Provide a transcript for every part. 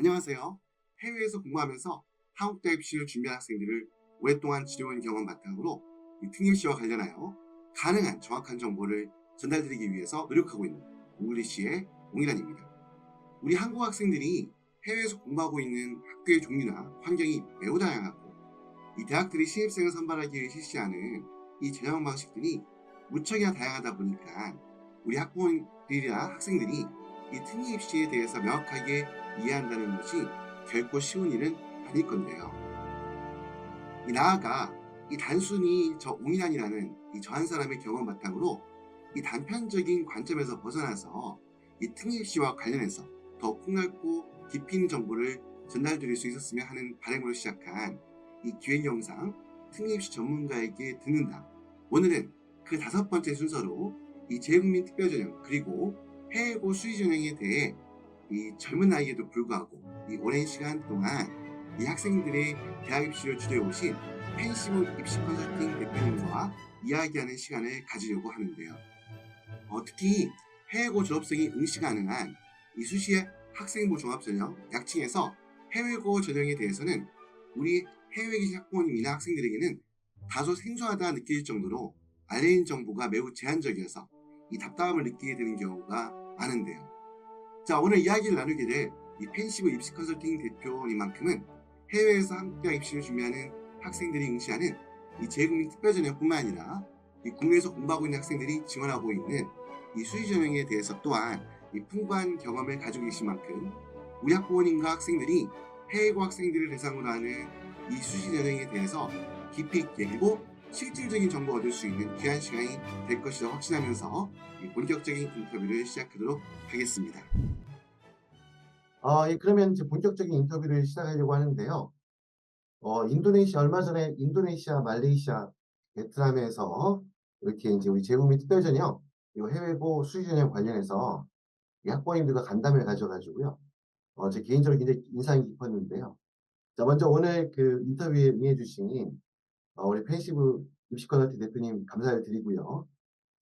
안녕하세요. 해외에서 공부하면서 한국 대학 입시를 준비한 학생들을 오랫동안 지려온 경험 바탕으로 이 특임시와 관련하여 가능한 정확한 정보를 전달드리기 위해서 노력하고 있는 잉글리시의 옹이란입니다. 우리 한국 학생들이 해외에서 공부하고 있는 학교의 종류나 환경이 매우 다양하고 이 대학들이 신입생을 선발하기 위해 실시하는 이 전형 방식들이 무척이나 다양하다 보니까 우리 학부모들이나 학생들이 이 특례 입시에 대해서 명확하게 이해한다는 것이 결코 쉬운 일은 아닐 건데요. 이 나아가 이 단순히 저 옹이란이라는 이 저 한 사람의 경험 바탕으로 이 단편적인 관점에서 벗어나서 이 특례 입시와 관련해서 더 폭넓고 깊이 있는 정보를 전달드릴 수 있었으면 하는 바람으로 시작한 이 기획 영상 특례 입시 전문가에게 듣는다. 오늘은 그 5번째 순서로 이 재외국민 특별전형 그리고 해외고 수의 전형에 대해 이 젊은 나이에도 불구하고 이 오랜 시간 동안 이 학생들의 대학 입시를 주도해 오신 펜시브 입시 컨설팅 대표님과 이야기하는 시간을 가지려고 하는데요. 특히 해외고 졸업생이 응시 가능한 이 수시의 학생부 종합전형, 약칭해서 해외고 전형에 대해서는 우리 해외에 계신 학부모님이나 학생들에게는 다소 생소하다 느낄 정도로 알려진 정보가 매우 제한적이어서 이 답답함을 느끼게 되는 경우가 많은데요. 자, 오늘 이야기를 나누게 될 이 펜시브 입시 컨설팅 대표님만큼은 해외에서 한국 대학 입시를 준비하는 학생들이 응시하는 이 재외국민 특별전형뿐만 아니라 이 국내에서 공부하고 있는 학생들이 지원하고 있는 이 수의 전형에 대해서 또한 이 풍부한 경험을 가지고 계신 만큼 우리 학부모님과 학생들이 해외고 학생들을 대상으로 하는 이 수시 전형에 대해서 깊이 있게 그리고 실질적인 정보를 얻을 수 있는 귀한 시간이 될 것이라 확신하면서 이 본격적인 인터뷰를 시작하도록 하겠습니다. 그러면 이제 본격적인 인터뷰를 시작하려고 하는데요. 얼마 전에 인도네시아, 말레이시아, 베트남에서 이렇게 이제 우리 재국민 특별전형, 그리고 해외고 수의전형 관련해서 이 학부모님들과 간담회를 가져가지고요. 제 개인적으로 굉장히 인상이 깊었는데요. 자, 먼저 오늘 그 인터뷰에 응해주신 우리 펜시브 입시커널티 대표님 감사를 드리고요.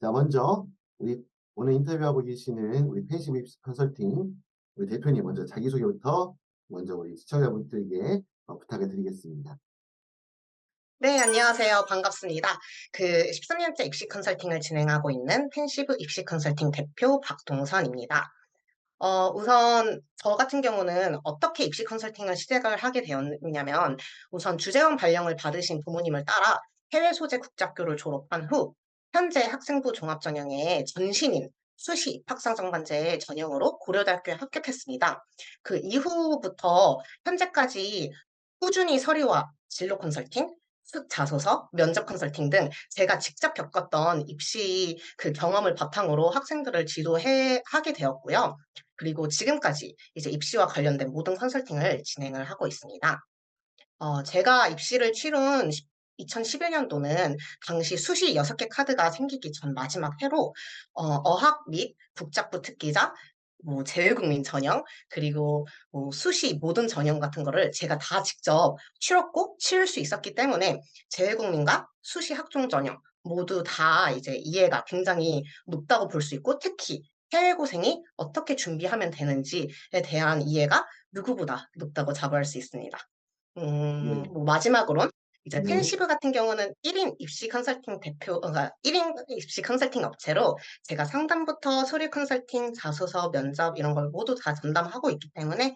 자, 먼저 우리 오늘 인터뷰하고 계시는 우리 펜시브 입시 컨설팅 우리 대표님 먼저 자기소개부터 먼저 우리 시청자분들에게 부탁을 드리겠습니다. 네, 안녕하세요. 반갑습니다. 그 13년째 입시 컨설팅을 진행하고 있는 펜시브 입시 컨설팅 대표 박동선입니다. 우선 저 같은 경우는 어떻게 입시 컨설팅을 시작을 하게 되었냐면 우선 주재원 발령을 받으신 부모님을 따라 해외 소재 국제학교를 졸업한 후 현재 학생부 종합전형의 전신인 수시 입학상정반제 전형으로 고려대학교에 합격했습니다. 그 이후부터 현재까지 꾸준히 서류와 진로 컨설팅, 자소서, 면접 컨설팅 등 제가 직접 겪었던 입시 그 경험을 바탕으로 학생들을 하게 되었고요. 그리고 지금까지 이제 입시와 관련된 모든 컨설팅을 진행을 하고 있습니다. 제가 입시를 치룬 2011년도는 당시 수시 6개 카드가 생기기 전 마지막 해로 어학 및 국작부 특기자, 뭐 재외국민 전형, 그리고 뭐 수시 모든 전형 같은 거를 제가 다 직접 치렀고 치를 수 있었기 때문에 재외국민과 수시 학종 전형 모두 다 이제 이해가 굉장히 높다고 볼 수 있고, 특히 해외고생이 어떻게 준비하면 되는지에 대한 이해가 누구보다 높다고 자부할 수 있습니다. 네, 뭐 마지막으론 이제 네, 펜시브 같은 경우는 1인 입시 컨설팅 그러니까 1인 입시 컨설팅 업체로 제가 상담부터 서류 컨설팅, 자소서, 면접 이런 걸 모두 다 전담하고 있기 때문에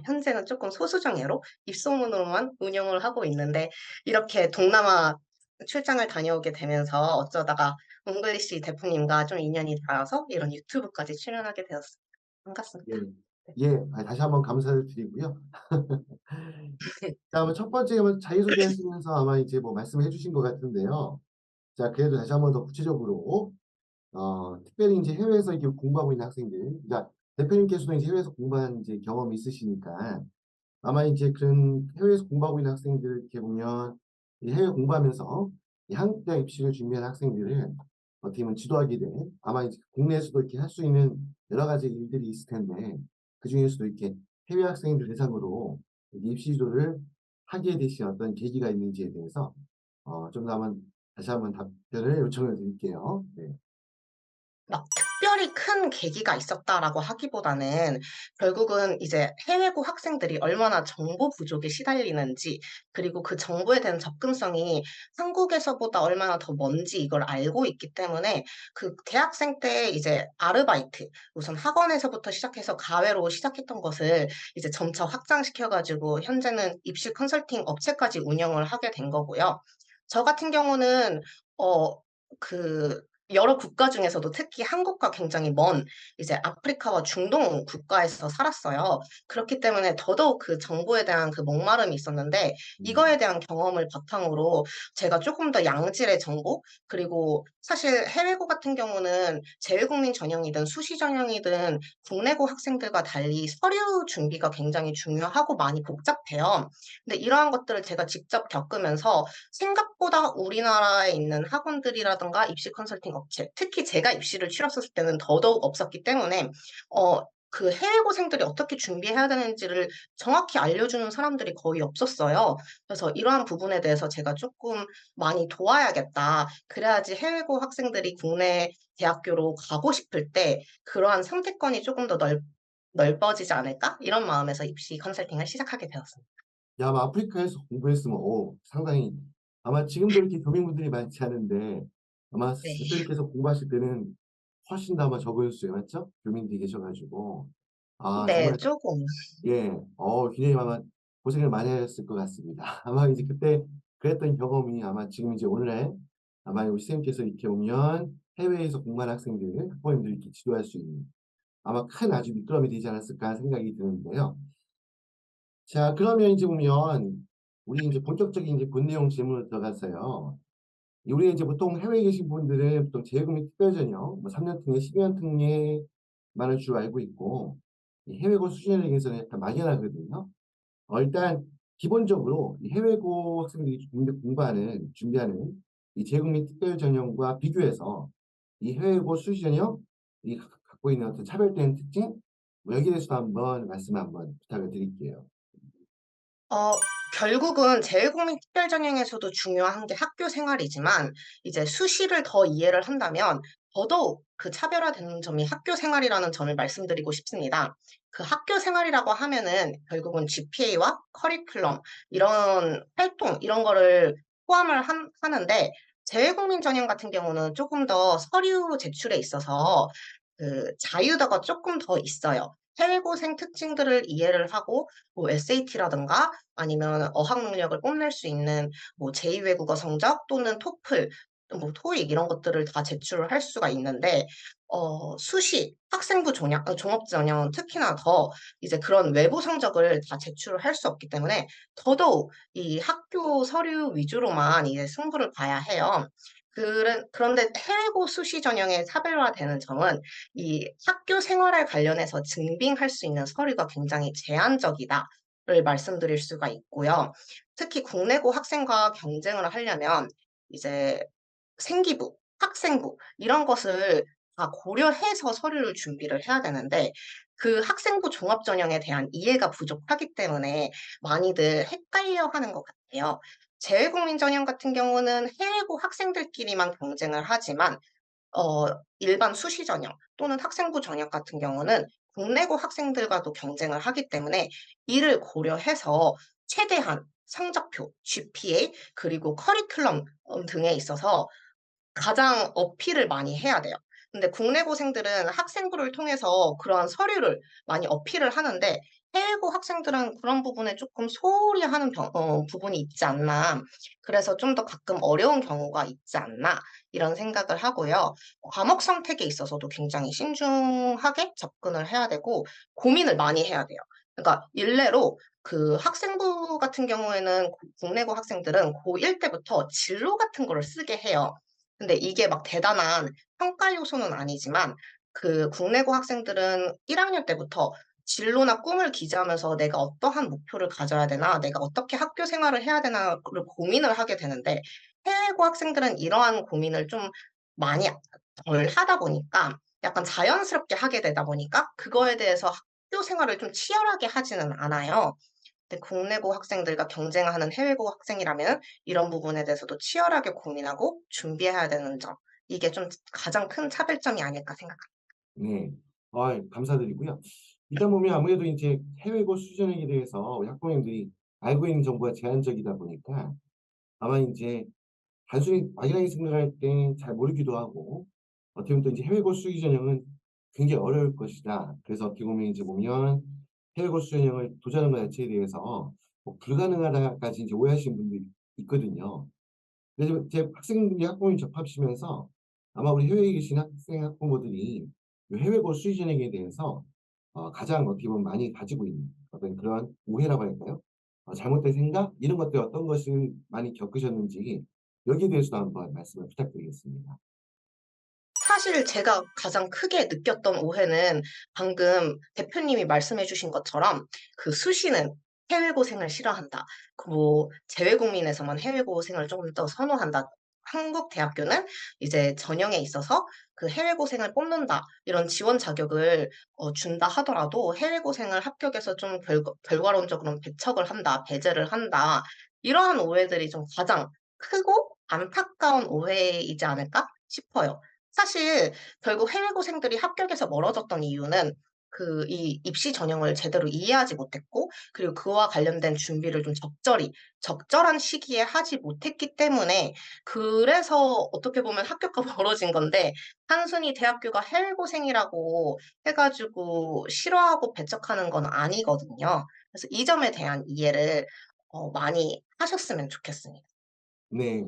현재는 조금 소수정예로 입소문으로만 운영을 하고 있는데, 이렇게 동남아 출장을 다녀오게 되면서 어쩌다가 웅글리시 대표님과 좀 인연이 닿아서 이런 유튜브까지 출연하게 되었습니다. 예, 반갑습니다. 네. 다시 한번 감사를 드리고요. 자, 그럼 첫 번째 자기소개 하시면서 아마 이제 뭐 말씀해 주신 것 같은데요. 자, 그래도 다시 한번 더 구체적으로, 특별히 이제 해외에서 이렇게 공부하고 있는 학생들, 그러니까 대표님께서도 이제 해외에서 공부한 이제 경험이 있으시니까 아마 이제 그런 해외에서 공부하고 있는 학생들 이렇게 보면 이 해외 공부하면서 이 한국 대학 입시를 준비하는 학생들을 어떻게 보면 지도하게 된 아마 이제 국내에서도 이렇게 할 수 있는 여러 가지 일들이 있을 텐데 그 중에서도 이렇게 해외 학생들 대상으로 입시 지도를 하게 되신 어떤 계기가 있는지에 대해서 좀 더 한번 다시 한번 답변을 요청을 드릴게요. 네. 막 특별히 큰 계기가 있었다라고 하기보다는 결국은 이제 해외고 학생들이 얼마나 정보 부족에 시달리는지, 그리고 그 정보에 대한 접근성이 한국에서보다 얼마나 더 먼지 이걸 알고 있기 때문에 그 대학생 때 이제 아르바이트, 우선 학원에서부터 시작해서 가외로 시작했던 것을 이제 점차 확장시켜 가지고 현재는 입시 컨설팅 업체까지 운영을 하게 된 거고요. 저 같은 경우는 어 그 여러 국가 중에서도 특히 한국과 굉장히 먼 이제 아프리카와 중동 국가에서 살았어요. 그렇기 때문에 더더욱 그 정보에 대한 그 목마름이 있었는데, 이거에 음. 대한 경험을 바탕으로 제가 조금 더 양질의 정보, 그리고 사실 해외고 같은 경우는 재외국민 전형이든 수시 전형이든 국내고 학생들과 달리 서류 준비가 굉장히 중요하고 많이 복잡해요. 근데 이러한 것들을 제가 직접 겪으면서 생각보다 우리나라에 있는 학원들이라든가 입시 컨설팅 업체, 특히 제가 입시를 치렀었을 때는 더더욱 없었기 때문에 그 해외고생들이 어떻게 준비해야 되는지를 정확히 알려주는 사람들이 거의 없었어요. 그래서 이러한 부분에 대해서 제가 조금 많이 도와야겠다. 그래야지 해외고 학생들이 국내 대학교로 가고 싶을 때 그러한 선택권이 조금 더 넓어지지 않을까? 이런 마음에서 입시 컨설팅을 시작하게 되었습니다. 야, 아마 아프리카에서 공부했으면 상당히 아마 지금도 이렇게 교민분들이 많지 않은데 아마 네. 선생님께서 공부하실 때는 훨씬 더 아마 적은 수에 맞죠? 교민들이 계셔 가지고 네, 정말 조금. 예. 굉장히 아마 고생을 많이 하셨을 것 같습니다. 아마 이제 그때 그랬던 경험이 아마 지금 이제 오늘날 아마 우리 선생님께서 이렇게 오면 해외에서 공부하는 학생들, 학부모님들 이렇게 지도할 수 있는 아마 큰 아주 미끄럼이 되지 않았을까 하는 생각이 드는데요. 자, 그러면 이제 보면 우리 이제 본격적인 이제 본 내용 질문으로 들어가서요. 우리 이제 보통 해외에 계신 분들은 보통 재외국민 특별전형, 뭐 3년 특례, 12년 특례만을 주로 알고 있고, 이 해외고 수준에서는 약간 막연하거든요. 일단 기본적으로 이 해외고 학생들이 준비하는 이 재외국민 특별전형과 비교해서 이 해외고 수시 전형 이 갖고 있는 어떤 차별된 특징, 뭐 여기에 대해서도 한번 말씀 한번 부탁을 드릴게요. 어 결국은 재외국민 특별전형에서도 중요한 게 학교 생활이지만, 이제 수시를 더 이해를 한다면 더더욱 그 차별화되는 점이 학교 생활이라는 점을 말씀드리고 싶습니다. 그 학교 생활이라고 하면은 결국은 GPA와 커리큘럼, 이런 활동, 이런 거를 포함을 하는데, 재외국민 전형 같은 경우는 조금 더 서류 제출에 있어서 그 자유도가 조금 더 있어요. 해외고생 특징들을 이해를 하고 뭐 SAT라든가 아니면 어학 능력을 뽐낼 수 있는 뭐 제2 외국어 성적 또는 토플, 뭐 토익 이런 것들을 다 제출을 할 수가 있는데, 수시, 학생부 종합 전형은 특히나 더 이제 그런 외부 성적을 다 제출을 할 수 없기 때문에 더더욱 이 학교 서류 위주로만 이제 승부를 봐야 해요. 그런데 해외고 수시 전형의 차별화되는 점은 이 학교 생활에 관련해서 증빙할 수 있는 서류가 굉장히 제한적이다를 말씀드릴 수가 있고요. 특히 국내고 학생과 경쟁을 하려면 이제 생기부, 학생부 이런 것을 다 고려해서 서류를 준비를 해야 되는데, 그 학생부 종합 전형에 대한 이해가 부족하기 때문에 많이들 헷갈려하는 것 같아요. 재외국민 전형 같은 경우는 해외고 학생들끼리만 경쟁을 하지만 어 일반 수시 전형 또는 학생부 전형 같은 경우는 국내고 학생들과도 경쟁을 하기 때문에 이를 고려해서 최대한 성적표, GPA 그리고 커리큘럼 등에 있어서 가장 어필을 많이 해야 돼요. 근데 국내고생들은 학생부를 통해서 그러한 서류를 많이 어필을 하는데, 해외고 학생들은 그런 부분에 조금 소홀히 하는 부분이 있지 않나. 그래서 좀 더 가끔 어려운 경우가 있지 않나, 이런 생각을 하고요. 과목 선택에 있어서도 굉장히 신중하게 접근을 해야 되고 고민을 많이 해야 돼요. 그러니까 일례로 그 학생부 같은 경우에는 국내고 학생들은 고1 때부터 진로 같은 거를 쓰게 해요. 근데 이게 막 대단한 평가 요소는 아니지만 그 국내고 학생들은 1학년 때부터 진로나 꿈을 기재하면서 '내가 어떠한 목표를 가져야 되나? 내가 어떻게 학교 생활을 해야 되나?'를 고민을 하게 되는데, 해외고 학생들은 이러한 고민을 좀 많이 덜 하다 보니까 약간 자연스럽게 하게 되다 보니까 그거에 대해서 학교 생활을 좀 치열하게 하지는 않아요. 근데 국내고 학생들과 경쟁하는 해외고 학생이라면 이런 부분에 대해서도 치열하게 고민하고 준비해야 되는 점. 이게 좀 가장 큰 차별점이 아닐까 생각합니다. 네. 감사드리고요. 일단 보면 아무래도 인제 해외고 수준에 대해서 우리 학부모님들이 알고 있는 정보가 제한적이다 보니까 아마 인제 단순히 막연하게 생각할 때 잘 모르기도 하고 어떻게 보면 또 이제 해외고 수기 전형은 굉장히 어려울 것이다. 그래서 어떻게 보면 이제 보면 해외고 수기 전형을 도전하는 것 자체에 대해서 뭐 불가능하다까지 이제 오해하시는 분들이 있거든요. 그래서 제 학생분이 학부모님 접합시면서 아마 우리 해외에 계신 학생 학부모들이 이 해외고 수기 전형에 대해서 가장 어떻게 보면 많이 가지고 있는 어떤 그런 오해라고 할까요? 잘못된 생각 이런 것들 어떤 것을 많이 겪으셨는지 여기에 대해서도 한번 말씀을 부탁드리겠습니다. 사실 제가 가장 크게 느꼈던 오해는 방금 대표님이 말씀해 주신 것처럼 그 수시는 해외고생을 싫어한다. 그 뭐 재외국민에서만 해외고생을 조금 더 선호한다. 한국 대학교는 이제 전형에 있어서 그 해외고생을 뽑는다. 이런 지원 자격을 준다 하더라도 해외고생을 합격해서 좀 결과론적으로는 배척을 한다, 배제를 한다. 이러한 오해들이 좀 가장 크고 안타까운 오해이지 않을까 싶어요. 사실 결국 해외고생들이 합격해서 멀어졌던 이유는 이 입시 전형을 제대로 이해하지 못했고, 그리고 그와 관련된 준비를 좀 적절한 시기에 하지 못했기 때문에, 그래서 어떻게 보면 합격과 멀어진 건데, 단순히 대학교가 해외고생이라고 해 가지고 싫어하고 배척하는 건 아니거든요. 그래서 이 점에 대한 이해를 많이 하셨으면 좋겠습니다. 네.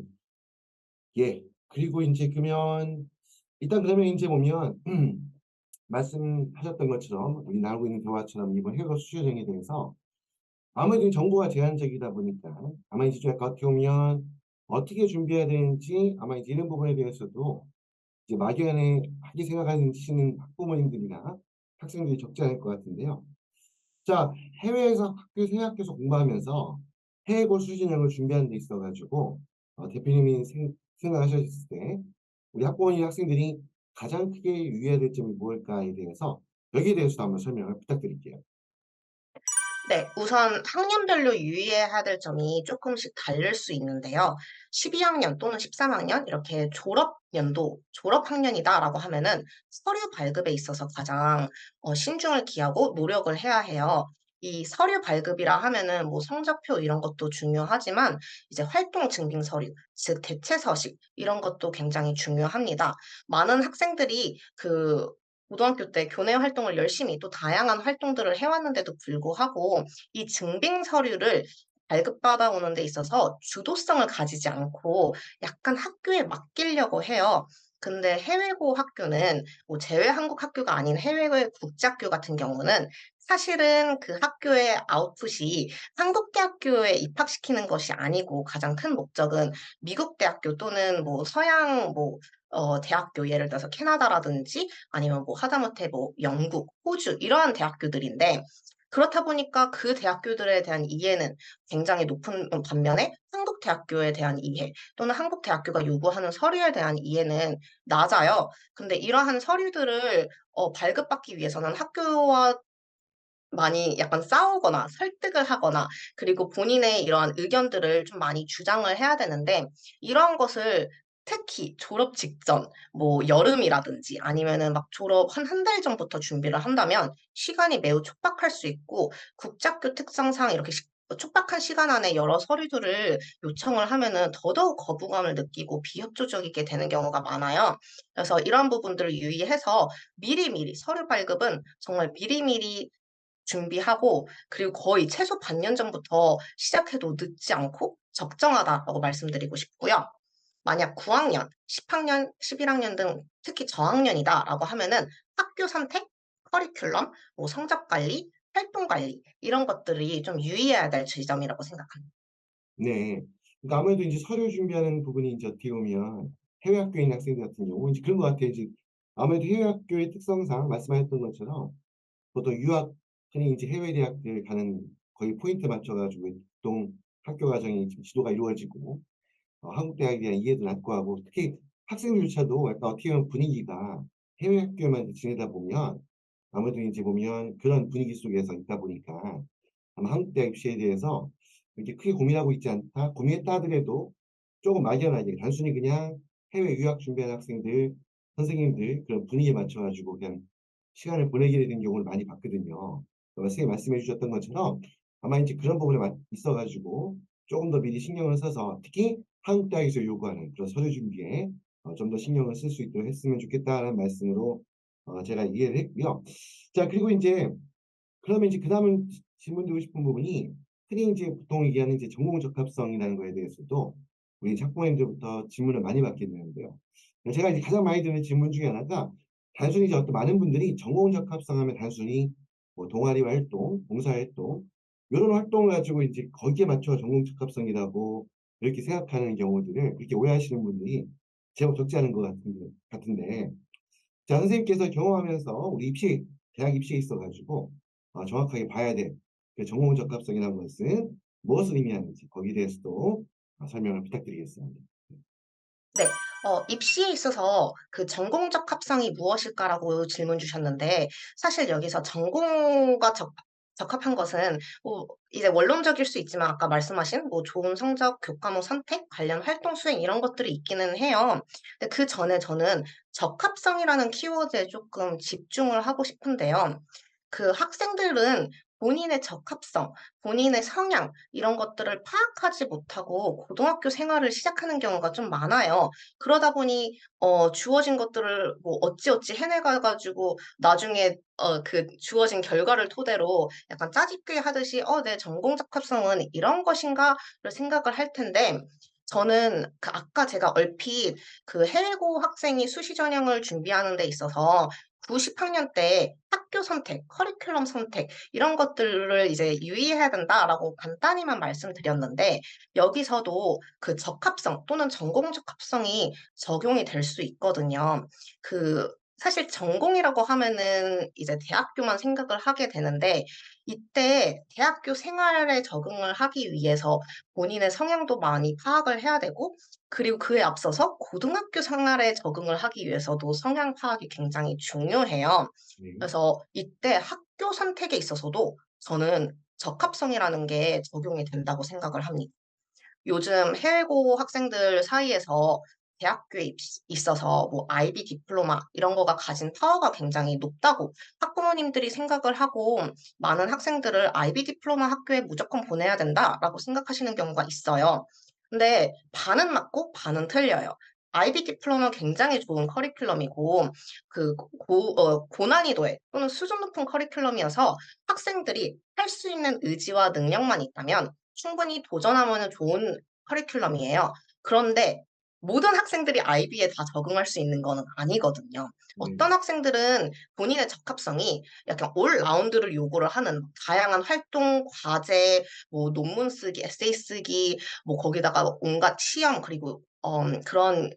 예. 그리고 인제 그러면 일단 그러면 인제 보면 말씀하셨던 것처럼 우리 나누고 있는 대화처럼 이번 해외 수요 정에 대해서 아무래도 정보가 제한적이다 보니까 아마 이제 좀 약간 어떻게 보면 어떻게 준비해야 되는지 아마 이제 이런 부분에 대해서도 이제 막연하게 생각하시는 학부모님들이나 학생들이 적지 않을 것 같은데요. 자, 해외에서 새 학교에서 공부하면서 해외고 수진형을 준비하는 데 있어 가지고 대표님이 생각하셨을 때 우리 학부모님 학생들이 가장 크게 유의해야 될 점이 무엇일까에 대해서 여기에 대해서도 한번 설명을 부탁드릴게요. 네. 우선 학년별로 유의해야 될 점이 조금씩 다를 수 있는데요. 12학년 또는 13학년 이렇게 졸업 학년이다라고 하면은 서류 발급에 있어서 가장 신중을 기하고 노력을 해야 해요. 이 서류 발급이라 하면은 뭐 성적표 이런 것도 중요하지만 이제 활동 증빙 서류, 즉 대체 서식 이런 것도 굉장히 중요합니다. 많은 학생들이 고등학교 때 교내 활동을 열심히 또 다양한 활동들을 해 왔는데도 불구하고 이 증빙 서류를 발급받아 오는 데 있어서 주도성을 가지지 않고 약간 학교에 맡기려고 해요. 근데 해외고 학교는 뭐 제외 한국 학교가 아닌 해외 국제학교 같은 경우는 사실은 그 학교의 아웃풋이 한국 대학교에 입학시키는 것이 아니고 가장 큰 목적은 미국 대학교 또는 뭐 서양 대학교 예를 들어서 캐나다라든지 아니면 뭐 하다못해 뭐 영국, 호주 이러한 대학교들인데 그렇다 보니까 그 대학교들에 대한 이해는 굉장히 높은 반면에 한국 대학교에 대한 이해 또는 한국 대학교가 요구하는 서류에 대한 이해는 낮아요. 근데 이러한 서류들을 발급받기 위해서는 학교와 많이 약간 싸우거나 설득을 하거나 그리고 본인의 이러한 의견들을 좀 많이 주장을 해야 되는데 이러한 것을 특히 졸업 직전 뭐 여름이라든지 아니면은 막 졸업 한 달 전부터 준비를 한다면 시간이 매우 촉박할 수 있고 국제학교 특성상 이렇게 촉박한 시간 안에 여러 서류들을 요청을 하면은 더더욱 거부감을 느끼고 비협조적이게 되는 경우가 많아요. 그래서 이런 부분들을 유의해서 미리미리 서류 발급은 정말 미리미리 준비하고 그리고 거의 최소 반년 전부터 시작해도 늦지 않고 적정하다라고 말씀드리고 싶고요. 만약 9학년, 10학년, 11학년 등 특히 저학년이다라고 하면은 학교 선택, 커리큘럼, 뭐 성적 관리, 활동 관리 이런 것들이 좀 유의해야 될 지점이라고 생각합니다. 네. 그러니까 아무래도 인제 서류 준비하는 부분이 인제 어떻게 보면 해외 학교에 있는 학생들 같은 경우 인제 그런 것 같아요. 이제 아무래도 해외 학교의 특성상 말씀하셨던 것처럼 보통 유학 흔히 이제 해외 대학들 가는 거의 포인트 맞춰 가지고 보통 학교 과정이 지금 지도가 이루어지고 한국 대학에 대한 이해도 낮고 하고 특히 학생들조차도 약간 어떻게 보면 분위기가 해외 학교에만 지내다 보면 아무래도 인제 보면 그런 분위기 속에서 있다 보니까 아마 한국 대학 입시에 대해서 이렇게 크게 고민하고 있지 않다. 고민했다 하더라도 쪼금 막연하게 단순히 그냥 해외 유학 준비하는 학생들, 선생님들 그런 분위기에 맞춰 가지고 그냥 시간을 보내게 되는 경우를 많이 봤거든요. 선생님이 말씀해 주셨던 것처럼 아마 이제 그런 부분에 있어 가지고 조금 더 미리 신경을 써서 특히 한국 대학에서 요구하는 그런 서류 준비에 좀 더 신경을 쓸 수 있도록 했으면 좋겠다는 말씀으로 제가 이해를 했고요. 자, 그리고 이제 그러면 이제 그다음은 질문드리고 싶은 부분이 흔히 이제 보통 얘기하는 이제 전공 적합성이라는 거에 대해서도 우리 학부모님들부터 질문을 많이 받게 되는데요. 제가 이제 가장 많이 드는 질문 중에 하나가 단순히 이제 어떤 많은 분들이 전공 적합성 하면 단순히 뭐 동아리 활동, 봉사 활동 요런 활동을 가지고 이제 거기에 맞춰 전공 적합성이라고 이렇게 생각하는 경우들을 그렇게 오해하시는 분들이 제법 적지 않은 것 같은데 자, 선생님께서 경험하면서 우리 대학 입시에 있어 가지고 정확하게 봐야 될 그 전공 적합성이라는 것은 무엇을 의미하는지 거기에 대해서도 설명을 부탁드리겠습니다. 네. 입시에 있어서 그 전공적 합성이 무엇일까라고 질문 주셨는데, 사실 여기서 전공과 적합한 것은 뭐 이제 원론적일 수 있지만 아까 말씀하신 뭐 좋은 성적, 교과목 선택, 관련 활동 수행 이런 것들이 있기는 해요. 근데 그 전에 저는 적합성이라는 키워드에 조금 집중을 하고 싶은데요. 그 학생들은 본인의 적합성, 본인의 성향 이런 것들을 파악하지 못하고 고등학교 생활을 시작하는 경우가 좀 많아요. 그러다 보니 주어진 것들을 뭐 어찌어찌 해내가 가지고 나중에 그 주어진 결과를 토대로 약간 짜집기 하듯이 '내 전공 적합성은 이런 것인가?'를 생각을 할 텐데, 저는 그 아까 제가 얼핏 그 해외고 학생이 수시 전형을 준비하는 데 있어서 90 학년 때 학교 선택, 커리큘럼 선택 이런 것들을 이제 유의해야 된다라고 간단히만 말씀드렸는데, 여기서도 그 적합성 또는 전공 적합성이 적용이 될 수 있거든요. 그 사실 전공이라고 하면은 이제 대학교만 생각을 하게 되는데, 이때 대학교 생활에 적응을 하기 위해서 본인의 성향도 많이 파악을 해야 되고, 그리고 그에 앞서서 고등학교 생활에 적응을 하기 위해서도 성향 파악이 굉장히 중요해요. 네. 그래서 이때 학교 선택에 있어서도 저는 적합성이라는 게 적용이 된다고 생각을 합니다. 요즘 해외고 학생들 사이에서 대학교에 있어서 뭐 IB 디플로마 이런 거가 가진 파워가 굉장히 높다고 학부모님들이 생각을 하고, 많은 학생들을 IB 디플로마 학교에 무조건 보내야 된다라고 생각하시는 경우가 있어요. 근데 반은 맞고 반은 틀려요. IB 디플로마 굉장히 좋은 커리큘럼이고 그 고난이도의 또는 수준 높은 커리큘럼이어서 학생들이 할 수 있는 의지와 능력만 있다면 충분히 도전하면은 좋은 커리큘럼이에요. 그런데 모든 학생들이 IB에 다 적응할 수 있는 거는 아니거든요. 네. 어떤 학생들은 본인의 적합성이 약간 올 라운드를 요구를 하는 다양한 활동, 과제, 뭐 논문 쓰기, 에세이 쓰기, 뭐 거기다가 온갖 시험, 그리고 그런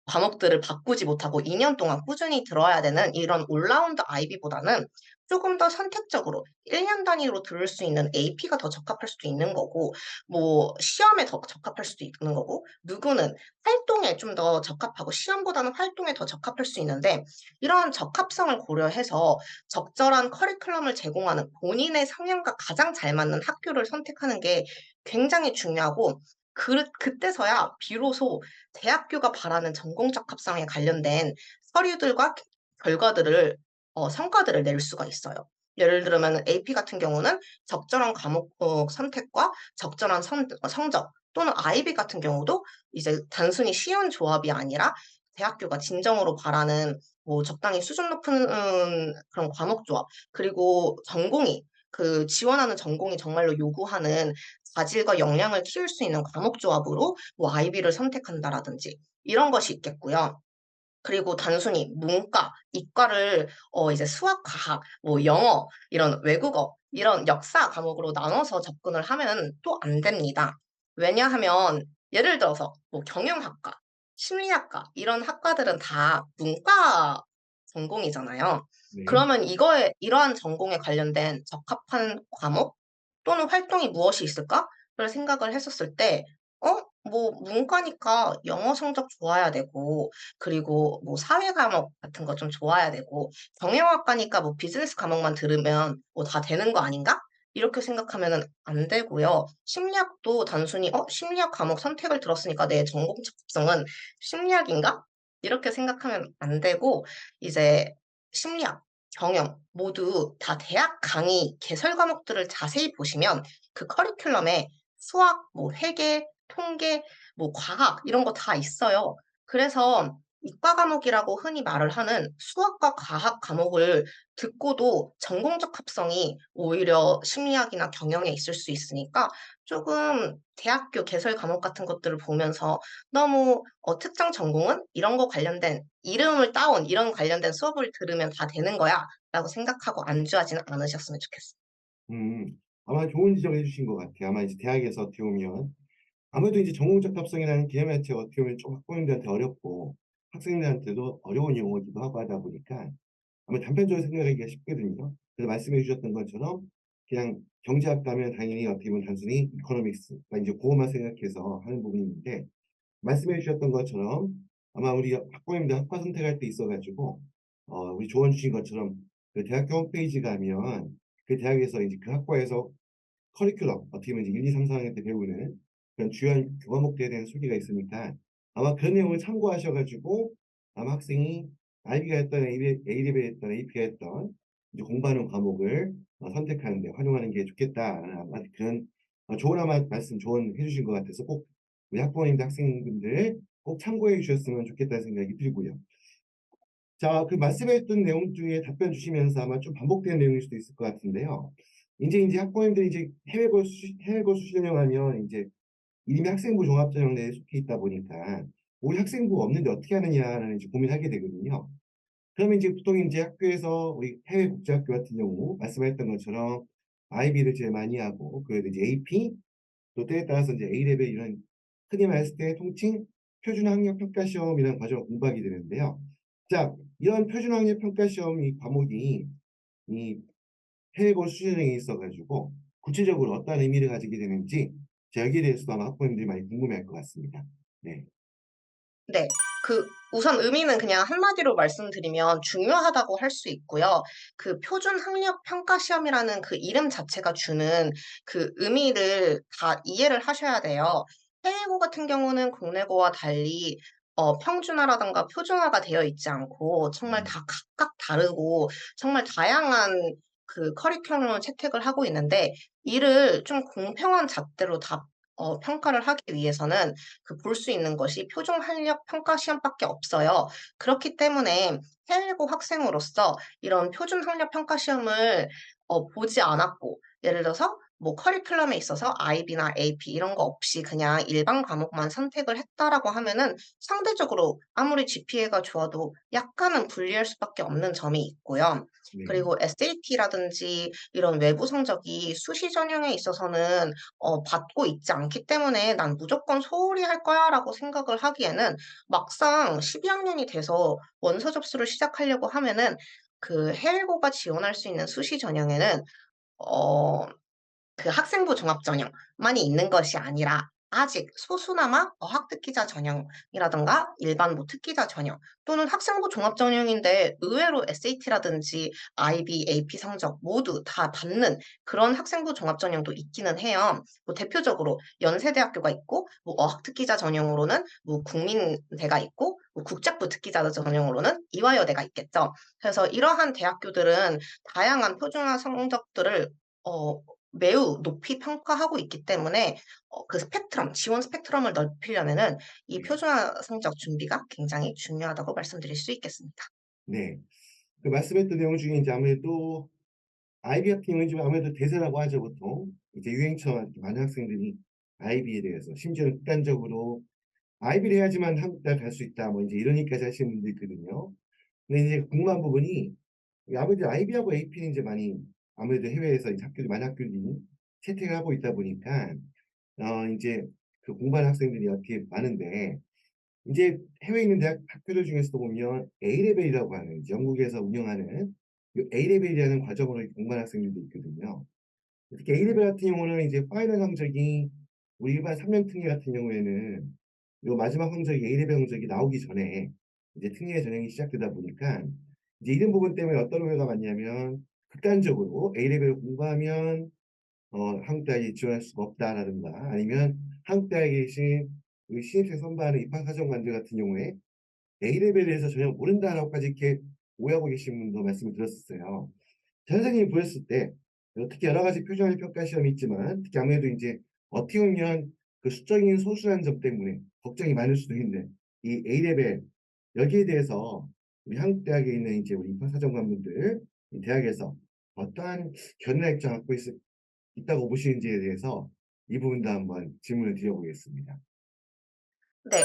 과목들을 바꾸지 못하고 2년 동안 꾸준히 들어야 되는 이런 올라운드 IB보다는 조금 더 선택적으로 1년 단위로 들을 수 있는 AP가 더 적합할 수도 있는 거고, 뭐 시험에 더 적합할 수도 있는 거고, 누구는 활동에 좀 더 적합하고 시험보다는 활동에 더 적합할 수 있는데, 이런 적합성을 고려해서 적절한 커리큘럼을 제공하는 본인의 성향과 가장 잘 맞는 학교를 선택하는 게 굉장히 중요하고, 그때서야 비로소 대학교가 바라는 전공적 합성에 관련된 서류들과 결과들을 성과들을 낼 수가 있어요. 예를 들면 AP 같은 경우는 적절한 과목 선택과 적절한 성적, 또는 IB 같은 경우도 이제 단순히 쉬운 조합이 아니라 대학교가 진정으로 바라는 뭐 적당히 수준 높은 그런 과목 조합, 그리고 전공이 그 지원하는 전공이 정말로 요구하는 자질과 역량을 키울 수 있는 과목 조합으로 뭐 IB를 선택한다라든지 이런 것이 있겠고요. 그리고 단순히 문과, 이과를 이제 수학, 과학, 뭐 영어, 이런 외국어, 이런 역사 과목으로 나눠서 접근을 하면 또 안 됩니다. 왜냐하면 예를 들어서 뭐 경영학과, 심리학과 이런 학과들은 다 문과 전공이잖아요. 네. 그러면 이러한 전공에 관련된 적합한 과목 또는 활동이 무엇이 있을까?를 생각을 했었을 때 뭐 문과니까 영어 성적 좋아야 되고, 그리고 뭐 사회 과목 같은 거 좀 좋아야 되고, 경영학과니까 뭐 비즈니스 과목만 들으면 뭐 다 되는 거 아닌가? 이렇게 생각하면은 안 되고요. 심리학도 단순히 '심리학 과목 선택을 들었으니까 내 전공 적성은 심리학인가?' 이렇게 생각하면 안 되고, 이제 심리학 경영 모두 다 대학 강의 개설 과목들을 자세히 보시면 그 커리큘럼에 수학, 뭐 회계, 통계, 뭐 과학 이런 거 다 있어요. 그래서 이과 과목이라고 흔히 말을 하는 수학과 과학 과목을 듣고도 전공적 합성이 오히려 심리학이나 경영에 있을 수 있으니까 조금 대학교 개설 과목 같은 것들을 보면서 너무 특정 전공은 이런 거 관련된 이름을 따온 이런 관련된 수업을 들으면 다 되는 거야라고 생각하고 안주하지는 않으셨으면 좋겠어요. 음, 아마 좋은 지적을 해주신 것 같아요. 아마 이제 대학에서 어떻게 보면 아무래도 이제 전공적 답성이라는 개념 자체가 어떻게 보면 좀 학부모님들한테 어렵고 학생들한테도 어려운 용어기도 하고 하다 보니까 아마 단편적으로 생각하기가 쉽거든요. 그래서 말씀해 주셨던 것처럼 그냥 경제학 가면 당연히 어떻게 보면 단순히 이코노믹스가 이제 그것만 생각해서 하는 부분이 있는데 말씀해 주셨던 것처럼 아마 우리 학부모님들 학과 선택할 때 있어가지고 우리 조언 주신 것처럼 그 대학교 홈페이지 가면 그 대학에서 이제 그 학과에서 커리큘럼 어떻게 보면 이제 1, 2, 3, 4학년 때 배우는 그런 주요한 교과목들에 대한 소개가 있으니까 아마 그런 내용을 참고하셔가지고 아마 학생이 IB가 했던 A레벨 했던 AP가 했던 이제 공부하는 과목을 선택하는데 활용하는 게 좋겠다라는 아마 그런 좋은 아마 말씀 조언해 주신 것 같아서 꼭 우리 학부모님들 학생분들 꼭 참고해 주셨으면 좋겠다는 생각이 들고요. 자, 그 말씀했던 내용 중에 답변 주시면서 아마 좀 반복되는 내용일 수도 있을 것 같은데요. 이제 학부모님들이 이제 해외고 수련령하면 이제 이미 학생부 종합전형 내에 속해 있다 보니까 우리 학생부 없는데 어떻게 하느냐는 이제 고민하게 되거든요. 그러면 이제 보통 이제 학교에서 우리 해외 국제학교 같은 경우 말씀하셨던 것처럼 IB를 제일 많이 하고 그리고 이제 AP 또 때에 따라서 이제 A레벨 이런 흔히 말했을 때 통칭 표준학력평가시험이라는 과정을 공부하게 되는데요. 자, 이런 표준학력평가시험 이 과목이 이 해외고 수준에 있어가지고 구체적으로 어떤 의미를 가지게 되는지 자, 여기에 대해서도 아마 학부모님들이 많이 궁금해할 것 같습니다. 네. 네. 우선 의미는 그냥 한마디로 말씀드리면 중요하다고 할 수 있고요. 그 표준 학력 평가 시험이라는 그 이름 자체가 주는 그 의미를 다 이해를 하셔야 돼요. 해외고 같은 경우는 국내고와 달리 평준화라든가 표준화가 되어 있지 않고 정말 다 각각 다르고 정말 다양한 그 커리큘럼을 채택을 하고 있는데 이를 좀 공평한 잣대로 다 평가를 하기 위해서는 그 볼 수 있는 것이 표준 학력 평가 시험밖에 없어요. 그렇기 때문에 해외고 학생으로서 이런 표준 학력 평가 시험을 보지 않았고 예를 들어서 뭐 커리큘럼에 있어서 IB나 AP 이런 거 없이 그냥 일반 과목만 선택을 했다라고 하면은 상대적으로 아무리 GPA가 좋아도 약간은 불리할 수밖에 없는 점이 있고요. 네. 그리고 SAT라든지 이런 외부 성적이 수시 전형에 있어서는 받고 있지 않기 때문에 '난 무조건 소홀히 할 거야.'라고 생각을 하기에는 막상 12학년이 돼서 원서 접수를 시작하려고 하면은 그 해외고가 지원할 수 있는 수시 전형에는 어 그 학생부 종합전형만이 있는 것이 아니라 아직 소수나마 어학특기자 전형이라든가 일반부 특기자 전형 또는 학생부 종합전형인데 의외로 SAT라든지 IB, AP 성적 모두 다 받는 그런 학생부 종합전형도 있기는 해요. 뭐 대표적으로 연세대학교가 있고 뭐 어학특기자 전형으로는 뭐 국민대가 있고 뭐 국작부 특기자 전형으로는 이화여대가 있겠죠. 그래서 이러한 대학교들은 다양한 표준화 성적들을 어 매우 높이 평가하고 있기 때문에 그 스펙트럼, 지원 스펙트럼을 넓히려면은 이 네. 표준화 성적 준비가 굉장히 중요하다고 말씀드릴 수 있겠습니다. 네. 그 말씀했던 내용 중에 이제 아무래도 아이비 같은 경우는 지금 아무래도 대세라고 하죠, 보통. 이제 유행처럼 많은 학생들이 아이비에 대해서 심지어는 극단적으로 아이비를 해야지만 한국 대학 갈 수 있다. 뭐 이제 이러니까지 하시는 분도 있거든요. 근데 이제 궁금한 부분이 아무래도 아이비하고 AP는 이제 많이 아무래도 해외에서 이제 학교들 많은 학교들이 채택을 하고 있다 보니까 이제 그 공부하는 학생들이 어떻게 많은데 이제 해외에 있는 대학 학교들 중에서도 보면 A레벨이라고 하는 이제 영국에서 운영하는 이 A레벨이라는 과정으로 공부하는 학생들도 있거든요. 특히 A레벨 같은 경우는 이제 파이널 성적이 우리 일반 3년 특례 같은 경우에는 요 마지막 성적이 A레벨 성적이 나오기 전에 이제 특례 전형이 시작되다 보니까 이제 이런 부분 때문에 어떤 오해가 많냐면 극단적으로 A레벨을 공부하면 한국 대학에 지원할 수가 없다라든가 아니면 한국 대학에 계신 우리 신입생 선발하는 입학사정관들 같은 경우에 A레벨에 대해서 전혀 모른다라고까지 이렇게 오해하고 계신 분도 말씀을 들었었어요. 선생님이 보였을 때 특히 여러 가지 표준화 평가 시험이 있지만 특히 아무래도 이제 어떻게 보면 그 수적인 소수라는 점 때문에 걱정이 많을 수도 있는데 이 A레벨 여기에 대해서 우리 한국 대학에 있는 이제 우리 입학사정관분들 이 대학에서 어떠한 견해나 입장 갖고 있다고 보시는지에 대해서 이 부분도 한번 질문을 드려보겠습니다. 네.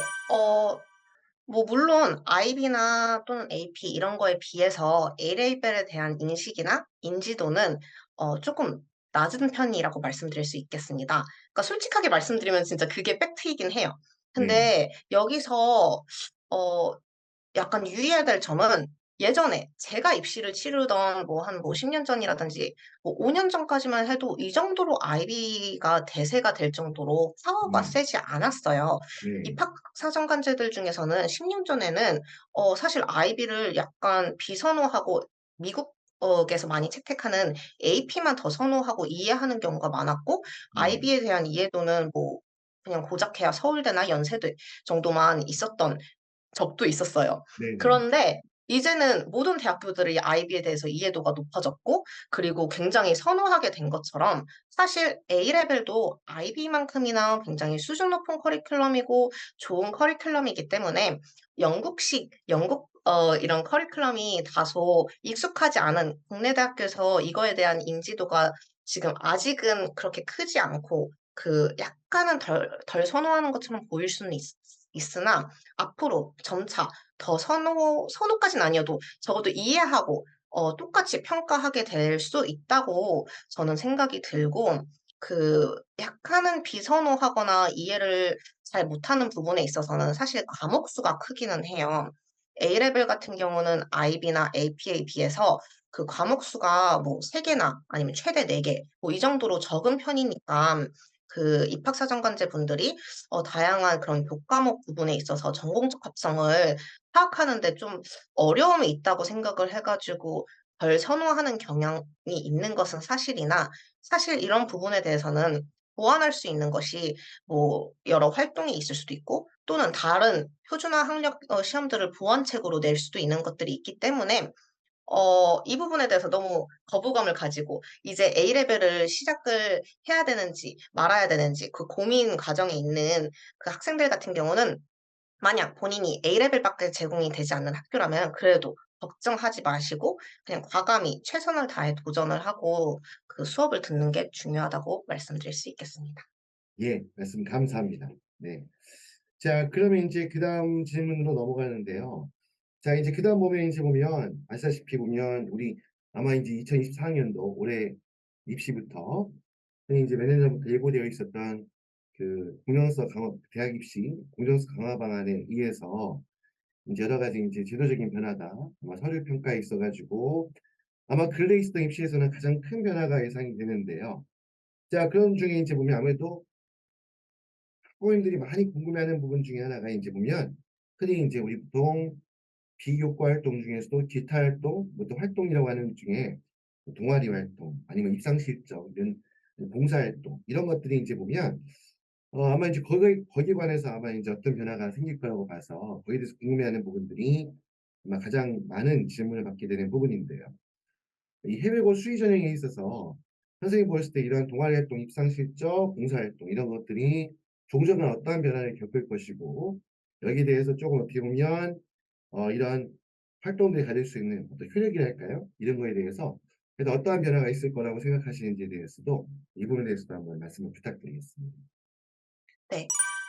뭐 물론 IB나 또는 AP 이런 거에 비해서 A레벨에 대한 인식이나 인지도는 조금 낮은 편이라고 말씀드릴 수 있겠습니다. 그러니까 솔직하게 말씀드리면 진짜 그게 팩트이긴 해요. 네, 근데 여기서 어 약간 유의해야 될 점은 예전에 제가 입시를 치르던 뭐 한 10년 전이라든지 뭐 5년 전까지만 해도 이 정도로 IB가 대세가 될 정도로 파워가 네, 세지 않았어요. 네, 입학 사정관제들 중에서는 10년 전에는 사실 IB를 약간 비선호하고 미국 에서 많이 채택하는 AP만 더 선호하고 이해하는 경우가 많았고 네, IB에 대한 이해도는 뭐 그냥 고작해야 서울대나 연세대 정도만 있었던 적도 있었어요. 네, 네, 그런데 이제는 모든 대학교들이 IB에 대해서 이해도가 높아졌고 그리고 굉장히 선호하게 된 것처럼 사실 A레벨도 IB만큼이나 굉장히 수준 높은 커리큘럼이고 좋은 커리큘럼이기 때문에 영국식 이런 커리큘럼이 다소 익숙하지 않은 국내 대학교에서 이거에 대한 인지도가 지금 아직은 그렇게 크지 않고 그 약간은 덜 선호하는 것처럼 보일 수는 있으나 앞으로 점차 더 선호까지는 아니어도 적어도 이해하고 똑같이 평가하게 될 수 있다고 저는 생각이 들고 그 약간은 비선호하거나 이해를 잘 못하는 부분에 있어서는 사실 과목 수가 크기는 해요. A레벨 같은 경우는 IB나 AP에 비해서 그 과목 수가 뭐 3 개나 아니면 최대 4개 뭐 이 정도로 적은 편이니까 그 입학사정관제 분들이 다양한 그런 교과목 부분에 있어서 전공적 합성을 파악하는 데 좀 어려움이 있다고 생각을 해 가지고 덜 선호하는 경향이 있는 것은 사실이나 사실 이런 부분에 대해서는 보완할 수 있는 것이 뭐 여러 활동이 있을 수도 있고 또는 다른 표준화 학력 시험들을 보완책으로 낼 수도 있는 것들이 있기 때문에 이 부분에 대해서 너무 거부감을 가지고 이제 A레벨을 시작을 해야 되는지 말아야 되는지 그 고민 과정에 있는 그 학생들 같은 경우는 만약 본인이 A레벨밖에 제공이 되지 않는 학교라면 그래도 걱정하지 마시고 그냥 과감히 최선을 다해 도전을 하고 그 수업을 듣는 게 중요하다고 말씀드릴 수 있겠습니다. 예, 말씀 감사합니다. 네. 자, 그러면 이제 그 다음 질문으로 넘어가는데요. 자, 이제 그 다음 보면 이제 보면, 아시다시피 보면, 우리 아마 이제 2024학년도 올해 입시부터, 흔히 이제 몇 년 전부터 예고되어 있었던 그 공정성 강화, 대학 입시 공정성 강화 방안에 의해서 이제 여러 가지 이제 제도적인 변화가 아마 서류 평가에 있어가지고 아마 근래 있었던 입시에서는 가장 큰 변화가 예상이 되는데요. 자, 그런 중에 이제 보면 아무래도 학부모님들이 많이 궁금해하는 부분 중에 하나가 이제 보면 흔히 이제 우리 보통 비교과 활동 중에서도 기타 활동, 뭐또 활동이라고 하는 것 중에 뭐 동아리 활동, 아니면 입상 실적, 이런 봉사 활동 이런 것들이 이제 보면 아마 이제 거기에 관해서 아마 이제 어떤 변화가 생길 거라고 봐서 거기에 대해서 궁금해하는 부분들이 아마 가장 많은 질문을 받게 되는 부분인데요. 이 해외고 수의 전형에 있어서 선생님 보셨을 때 이러한 동아리 활동, 입상 실적, 봉사 활동 이런 것들이 종전은 어떠한 변화를 겪을 것이고 여기에 대해서 조금 어떻게 보면 이러한 활동들이 가질 수 있는 어떤 효력이랄까요? 이런 거에 대해서 그래서 어떠한 변화가 있을 거라고 생각하시는지에 대해서도 이 부분에 대해서도 한번 말씀을 부탁드리겠습니다. 네.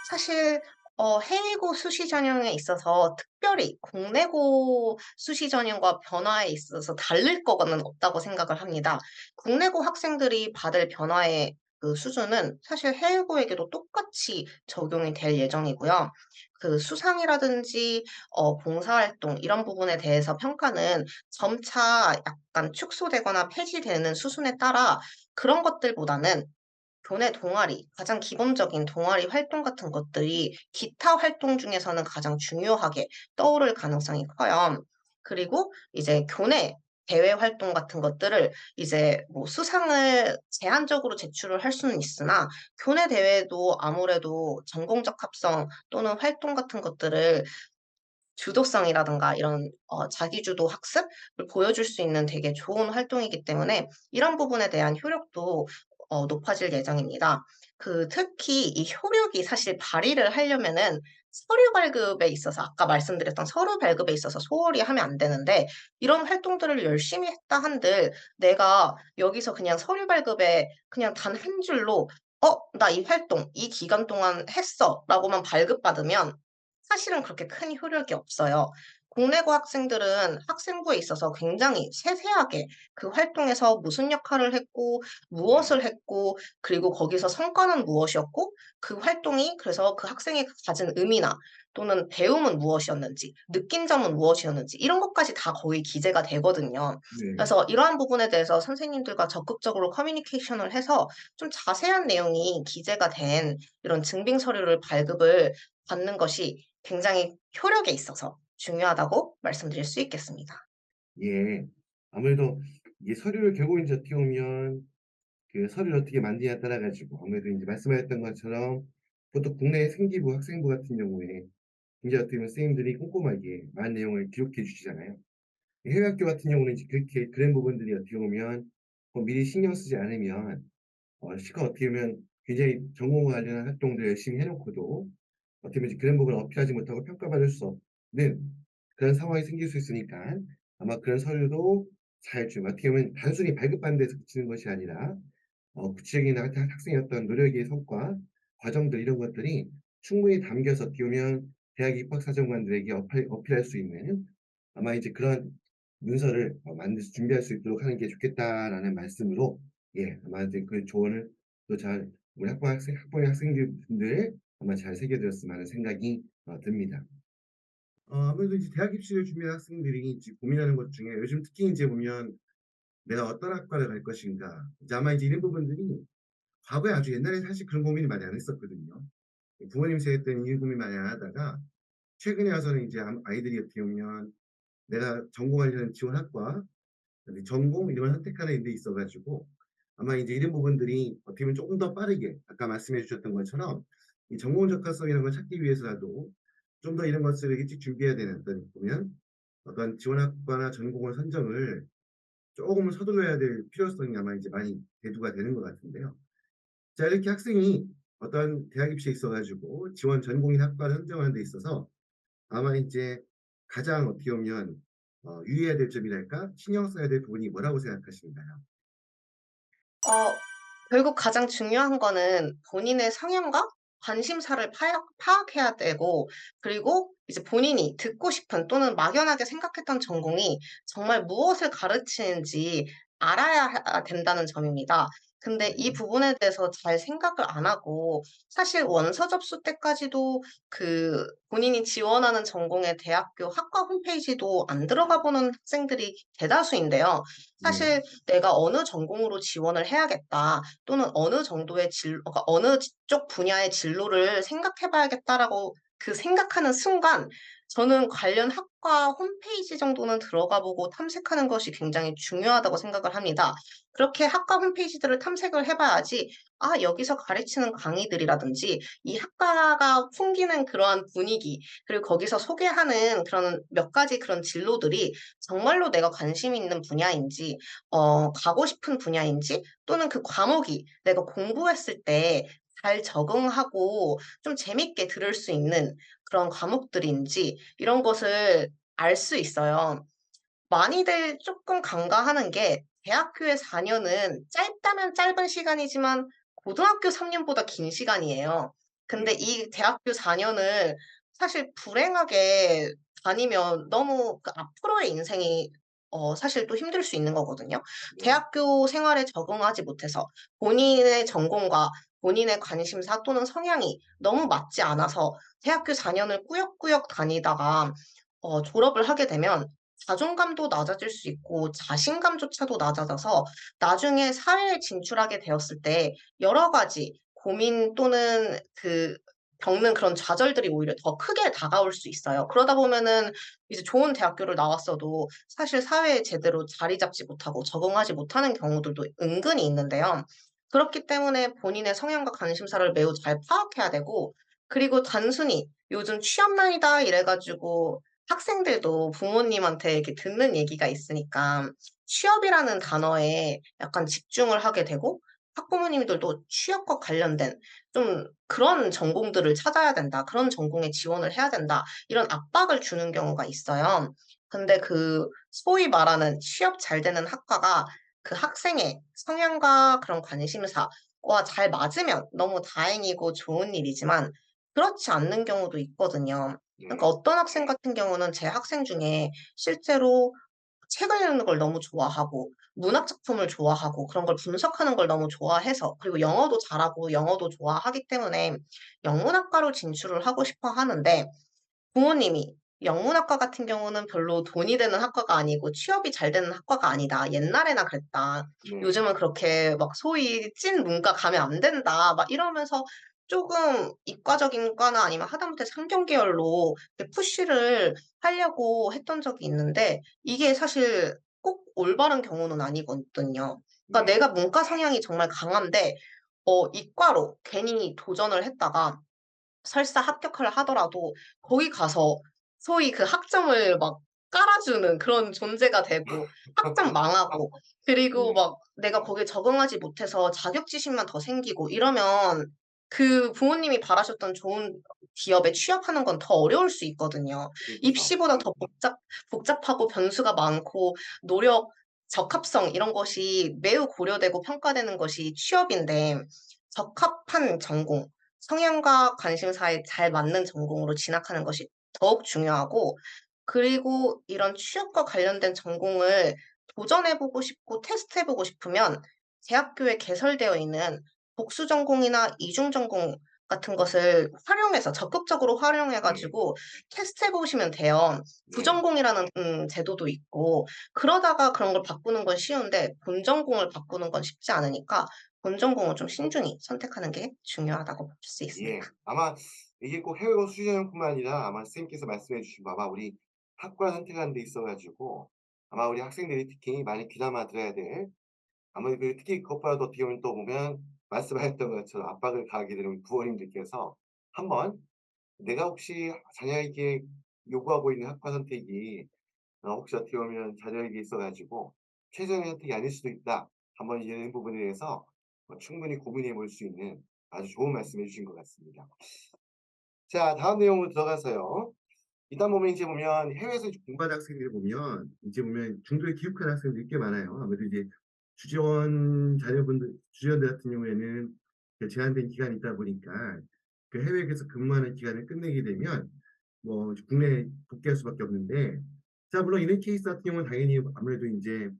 사실 해외고 수시 전형에 있어서 특별히 국내고 수시 전형과 변화에 있어서 다를 거는 없다고 생각을 합니다. 국내고 학생들이 받을 변화의 그 수준은 사실 해외고에게도 똑같이 적용이 될 예정이고요. 그 수상이라든지 봉사활동 이런 부분에 대해서 평가는 점차 약간 축소되거나 폐지되는 수순에 따라 그런 것들보다는 교내 동아리, 가장 기본적인 동아리 활동 같은 것들이 기타 활동 중에서는 가장 중요하게 떠오를 가능성이 커요. 그리고 이제 교내 대외 활동 같은 것들을 이제 뭐 수상을 제한적으로 제출을 할 수는 있으나 교내 대회도 아무래도 전공적 합성 또는 활동 같은 것들을 주도성이라든가 이런 자기주도 학습을 보여줄 수 있는 되게 좋은 활동이기 때문에 이런 부분에 대한 효력도 높아질 예정입니다. 특히 이 효력이 사실 발휘를 하려면은 서류 발급에 있어서 아까 말씀드렸던 서류 발급에 있어서 소홀히 하면 안 되는데 이런 활동들을 열심히 했다 한들 내가 여기서 그냥 서류 발급에 그냥 단 한 줄로 나 이 활동 이 기간 동안 했어.'라고만 발급받으면 사실은 그렇게 큰 효력이 없어요. 국내고 학생들은 학생부에 있어서 굉장히 세세하게 그 활동에서 무슨 역할을 했고 무엇을 했고 그리고 거기서 성과는 무엇이었고 그 활동이 그래서 그 학생이 가진 의미나 또는 배움은 무엇이었는지 느낀 점은 무엇이었는지 이런 것까지 다 거의 기재가 되거든요. 네. 그래서 이러한 부분에 대해서 선생님들과 적극적으로 커뮤니케이션을 해서 좀 자세한 내용이 기재가 된 이런 증빙 서류를 발급을 받는 것이 굉장히 효력에 있어서 중요하다고 말씀드릴 수 있겠습니다. 예. 아무래도 이게 서류를 결국 인제 어떻게 보면 그 서류를 어떻게 만드냐에 따라 가지고 아무래도 인제 말씀하셨던 것처럼 보통 국내 생기부, 학생부 같은 경우에 굉장히 어떻게 보면 선생님들이 꼼꼼하게 많은 내용을 기록해 주시잖아요. 해외 학교 같은 경우는 이제 그렇게 그런 부분들이 어떻게 보면 미리 신경 쓰지 않으면 실컷 어떻게 보면 굉장히 전공과 관련한 활동들 열심히 해 놓고도 어떻게 보면 이제 그런 부분을 어필하지 못하고 평가받을 수 없는 그런 상황이 생길 수 있으니까 아마 그런 서류도 잘 좀 어떻게 보면 단순히 발급받는 데서 그치는 것이 아니라 구체적인 학생의 어떤 노력의 성과, 과정들 이런 것들이 충분히 담겨서 어떻게 보면 대학 입학사정관들에게 어필할 수 있는 아마 이제 그런 문서를 만들어서 준비할 수 있도록 하는 게 좋겠다라는 말씀으로 예 아마 이제 그 조언을 또 잘 우리 학부의 학생들 아마 잘 새겨 들었으면 하는 생각이 듭니다. 아무래도 이제 대학 입시를 준비하는 학생들이 이제 고민하는 것 중에 요즘 특히 인제 보면 '내가 어떤 학과를 갈 것인가.' 이제 아마 이제 이런 부분들이 과거에 아주 옛날에 사실 그런 고민을 많이 안 했었거든요. 부모님 세대 때는 이 고민 많이 안 하다가 최근에 와서는 이제 아이들이 어떻게 보면 내가 전공하려는 지원 학과, 그다음에 전공 이런 걸 선택하는 데 있어 가지고 아마 이제 이런 부분들이 어떻게 보면 쪼금 더 빠르게 아까 말씀해 주셨던 것처럼 이 전공 적합성이라는 걸 찾기 위해서라도 좀 더 이런 것들을 일찍 준비해야 되는 어떤 보면 어떤 지원 학과나 전공을 선정을 쪼금은 서둘러야 될 필요성이 아마 이제 많이 대두가 되는 것 같은데요. 자 이렇게 학생이 어떤 대학 입시에 있어 가지고 지원 전공인 학과를 선정하는 데 있어서 아마 인제 가장 어떻게 보면 유의해야 될 점이랄까? 신경 써야 될 부분이 뭐라고 생각하시나요? 어 결국 가장 중요한 거는 본인의 성향과 관심사를 파악해야 되고 그리고 이제 본인이 듣고 싶은 또는 막연하게 생각했던 전공이 정말 무엇을 가르치는지 알아야 된다는 점입니다. 근데 이 네. 부분에 대해서 잘 생각을 안 하고 사실 원서 접수 때까지도 본인이 지원하는 전공의 대학교 학과 홈페이지도 안 들어가 보는 학생들이 대다수인데요. 네. 사실 '내가 어느 전공으로 지원을 해야겠다.' 또는 '어느 정도의 그러니까 어느 쪽 분야의 진로를 생각해 봐야겠다.'라고 생각하는 순간 저는 관련 학과 홈페이지 정도는 들어가 보고 탐색하는 것이 굉장히 중요하다고 생각을 합니다. 그렇게 학과 홈페이지들을 탐색을 해 봐야지 여기서 가르치는 강의들이라든지 이 학과가 풍기는 그러한 분위기 그리고 거기서 소개하는 그런 몇 가지 그런 진로들이 정말로 내가 관심 있는 분야인지 가고 싶은 분야인지 또는 그 과목이 내가 공부했을 때 잘 적응하고 좀 재밌게 들을 수 있는 그런 과목들인지 이런 것을 알 수 있어요. 많이들 쪼끔 간과하는 게 대학교의 4 년은 짧다면 짧은 시간이지만 고등학교 3 년보다 긴 시간이에요. 근데 네. 이 대학교 4 년을 사실 불행하게 다니면 너무 앞으로의 인생이 사실 또 힘들 수 있는 거거든요. 네. 대학교 생활에 적응하지 못해서 본인의 전공과 본인의 관심사 또는 성향이 너무 맞지 않아서 대학교 4 년을 꾸역꾸역 다니다가 졸업을 하게 되면 자존감도 낮아질 수 있고 자신감조차도 낮아져서 나중에 사회에 진출하게 되었을 때 여러 가지 고민 또는 겪는 그런 좌절들이 오히려 더 크게 다가올 수 있어요. 그러다 보면은 이제 좋은 대학교를 나왔어도 사실 사회에 제대로 자리 잡지 못하고 적응하지 못하는 경우들도 은근히 있는데요. 그렇기 때문에 본인의 성향과 관심사를 매우 잘 파악해야 되고 그리고 단순히 '요즘 취업난이다.' 이래 가지고 학생들도 부모님한테 이렇게 듣는 얘기가 있으니까 취업이라는 단어에 약간 집중을 하게 되고 학부모님들도 취업과 관련된 좀 그런 전공들을 찾아야 된다. 그런 전공에 지원을 해야 된다. 이런 압박을 주는 경우가 있어요. 근데 그 소위 말하는 취업 잘 되는 학과가 그 학생의 성향과 그런 관심사와 잘 맞으면 너무 다행이고 좋은 일이지만 그렇지 않는 경우도 있거든요. 그러니까 네. 어떤 학생 같은 경우는 제 학생 중에 실제로 책을 읽는 걸 너무 좋아하고 문학 작품을 좋아하고 그런 걸 분석하는 걸 너무 좋아해서 그리고 영어도 잘하고 영어도 좋아하기 때문에 영문학과로 진출을 하고 싶어 하는데 부모님이 "영문학과 같은 경우는 별로 돈이 되는 학과가 아니고 취업이 잘 되는 학과가 아니다. 옛날에나 그랬다. 네. 요즘은 그렇게 막 소위 찐 문과 가면 안 된다." 막 이러면서 쪼금 이과적인 과나 아니면 하다못해 상경 계열로 이렇게 푸시를 하려고 했던 적이 있는데 이게 사실 꼭 올바른 경우는 아니거든요. 그러니까 네. 내가 문과 성향이 정말 강한데 이과로 괜히 도전을 했다가 설사 합격을 하더라도 거기 가서 소위 그 학점을 막 깔아주는 그런 존재가 되고 학점 망하고 그리고 네. 막 내가 거기에 적응하지 못해서 자격지심만 더 생기고 이러면 그 부모님이 바라셨던 좋은 기업에 취업하는 건 더 어려울 수 있거든요. 그렇죠. 입시보다 더 복잡하고 변수가 많고 노력, 적합성 이런 것이 매우 고려되고 평가되는 것이 취업인데 적합한 전공 성향과 관심사에 잘 맞는 전공으로 진학하는 것이 더욱 중요하고 그리고 이런 취업과 관련된 전공을 도전해 보고 싶고 테스트해 보고 싶으면 대학교에 개설되어 있는 복수 전공이나 이중 전공 같은 것을 활용해서 적극적으로 활용해 네. 가지고 테스트해 보시면 돼요. 네. 부전공이라는 제도도 있고 그러다가 그런 걸 바꾸는 건 쉬운데 본전공을 바꾸는 건 쉽지 않으니까 본전공을 좀 신중히 선택하는 게 중요하다고 볼 수 있습니다. 예. 아마 이게 꼭 해외고 수련뿐만 아니라 아마 선생님께서 말씀해 주신 바 우리 학과 선택하는 데 있어 가지고 아마 우리 학생들이 특히 많이 귀담아 들어야 될 아무래도 특히 그것보다도 어떻게 보면 또 보면 말씀하셨던 것처럼 압박을 가하게 되는 부모님들께서 한번 내가 혹시 자녀에게 요구하고 있는 학과 선택이 혹시 어떻게 보면 자녀에게 있어 가지고 '최선의 선택이 아닐 수도 있다.' 한번 이런 부분에 대해서 충분히 고민해 볼 수 있는 아주 좋은 말씀해 주신 것 같습니다. 자 다음 내용으로 들어가서요. 일단 보면 이제 보면 해외에서 이제 공부하는 학생들을 보면 이제 보면 중도에 귀국하는 학생들이 꽤 많아요. 아무래도 이제 주재원들 같은 경우에는 그 제한된 기간이 있다 보니까 그 해외에서 근무하는 기간을 끝내게 되면 뭐 국내에 복귀할 수밖에 없는데 자 물론 이런 케이스 같은 경우는 당연히 아무래도 인제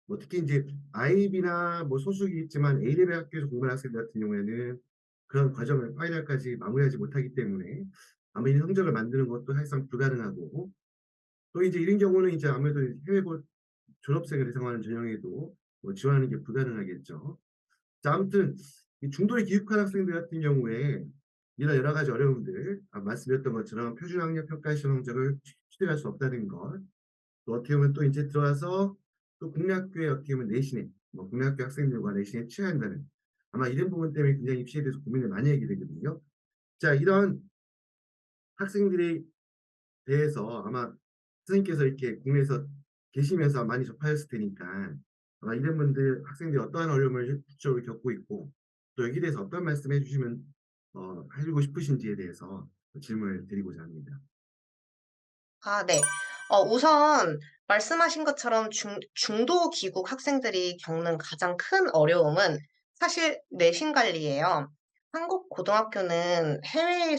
뭐 특히 인제 IB나 뭐 소수이겠지만 A레벨 학교에서 공부하는 학생들 같은 경우에는 그런 과정을 파이널까지 마무리하지 못하기 때문에 아마 이 성적을 만드는 것도 사실상 불가능하고 또 이제 이런 경우는 이제 아무래도 해외 졸업생을 대상화하는 전형에도 뭐 지원하는 게 불가능하겠죠. 자 아무튼 이 중도에 귀국한 학생들 같은 경우에 이런 여러 가지 어려움들 말씀드렸던 것처럼 표준 학력 평가 시험 성적을 취득할 수 없다는 것 또 어떻게 보면 또 인제 들어와서 또 국내 학교에 어떻게 보면 내신에 뭐 국내 학교 학생들과 내신에 취해야 한다는 아마 이런 부분 때문에 굉장히 입시에 대해서 고민을 많이 하게 되거든요. 자 이런 학생들에 대해서 아마 선생님께서 이렇게 국내에서 계시면서 많이 접하셨을 테니까 아마 이런 분들 학생들이 어떠한 어려움을 구체적으로 겪고 있고 또 여기에 대해서 어떤 말씀해 주시면 해 주고 싶으신지에 대해서 질문을 드리고자 합니다. 아 네. 우선 말씀하신 것처럼 중도 귀국 학생들이 겪는 가장 큰 어려움은 사실 내신 관리예요. 한국 고등학교는 해외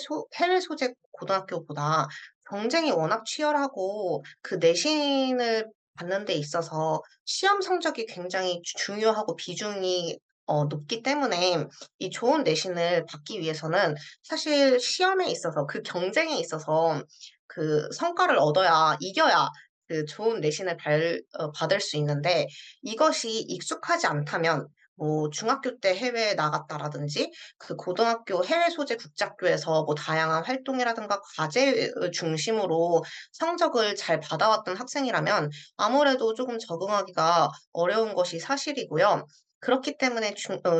소재 고등학교보다 경쟁이 워낙 치열하고 그 내신을 받는 데 있어서 시험 성적이 굉장히 중요하고 비중이 높기 때문에 이 좋은 내신을 받기 위해서는 사실 시험에 있어서 그 경쟁에 있어서 그 성과를 얻어야 이겨야 그 좋은 내신을 받을 수 있는데 이것이 익숙하지 않다면 뭐 중학교 때 해외에 나갔다라든지 그 고등학교 해외 소재 국제학교에서 뭐 다양한 활동이라든가 과제 중심으로 성적을 잘 받아왔던 학생이라면 아무래도 조금 적응하기가 어려운 것이 사실이고요. 그렇기 때문에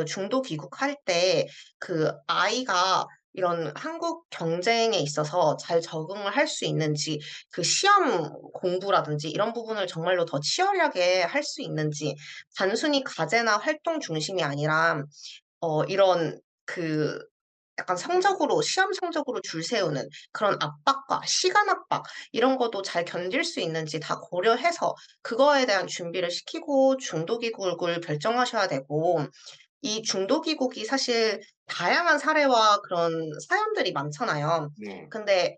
중도 귀국할 때 그 아이가 이런 한국 경쟁에 있어서 잘 적응을 할 수 있는지, 그 시험 공부라든지 이런 부분을 정말로 더 치열하게 할 수 있는지, 단순히 과제나 활동 중심이 아니라 이런 그 약간 성적으로 시험 성적으로 줄 세우는 그런 압박과 시간 압박 이런 것도 잘 견딜 수 있는지 다 고려해서 그거에 대한 준비를 시키고 중도기국을 결정하셔야 되고, 이 중도기국이 사실 다양한 사례와 그런 사연들이 많잖아요. 네. 근데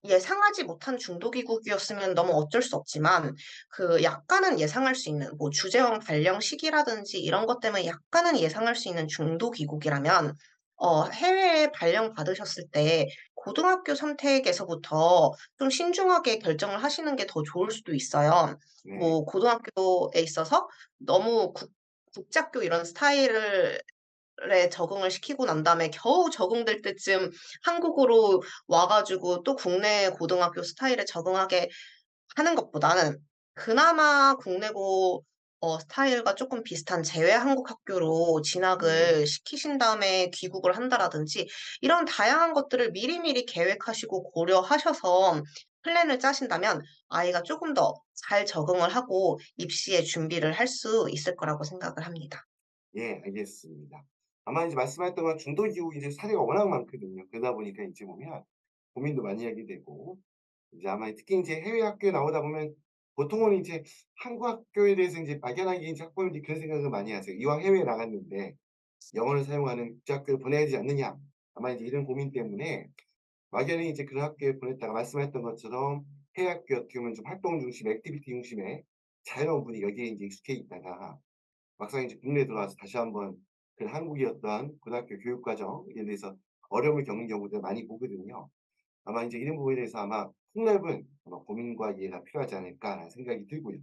예상하지 못한 중도기국이었으면 너무 어쩔 수 없지만, 그 약간은 예상할 수 있는 뭐 주재원 발령 시기라든지 이런 것 때문에 약간은 예상할 수 있는 중도기국이라면, 해외에 발령받으셨을 때 고등학교 선택에서부터 좀 신중하게 결정을 하시는 게 더 좋을 수도 있어요. 네. 뭐 고등학교에 있어서 너무 국제학교 이런 스타일을 에 적응을 시키고 난 다음에 겨우 적응될 때쯤 한국으로 와 가지고 또 국내 고등학교 스타일에 적응하게 하는 것보다는 그나마 국내고 스타일과 쪼끔 비슷한 제외 한국 학교로 네. 진학을 시키신 다음에 귀국을 한다라든지 이런 다양한 것들을 미리미리 계획하시고 고려하셔서 플랜을 짜신다면 아이가 쪼금 더 잘 적응을 하고 입시에 준비를 할 수 있을 거라고 생각을 합니다. 예, 알겠습니다. 아마 이제 말씀하셨던 건 중도기국 이제 사례가 워낙 많거든요. 그러다 보니까 이제 보면 고민도 많이 하게 되고, 이제 아마 특히 이제 해외 학교에 나오다 보면 보통은 이제 한국 학교에 대해서 이제 막연하게 이제 학부모님들이 그런 생각을 많이 하세요. 이왕 해외에 나갔는데 영어를 사용하는 국제학교를 보내야 되지 않느냐. 아마 이제 이런 고민 때문에 막연히 이제 그런 학교에 보냈다가 말씀하셨던 것처럼 해외 학교 어떻게 보면 좀 활동 중심, 액티비티 중심의 자유로운 분위기 여기에 이제 익숙해 있다가 막상 이제 국내에 들어와서 다시 한번 그 한국의 어떤 고등학교 교육 과정에 대해서 어려움을 겪는 경우들 많이 보거든요. 아마 이제 이런 부분에 대해서 아마 폭넓은 아마 고민과 이해가 필요하지 않을까라는 생각이 들고요.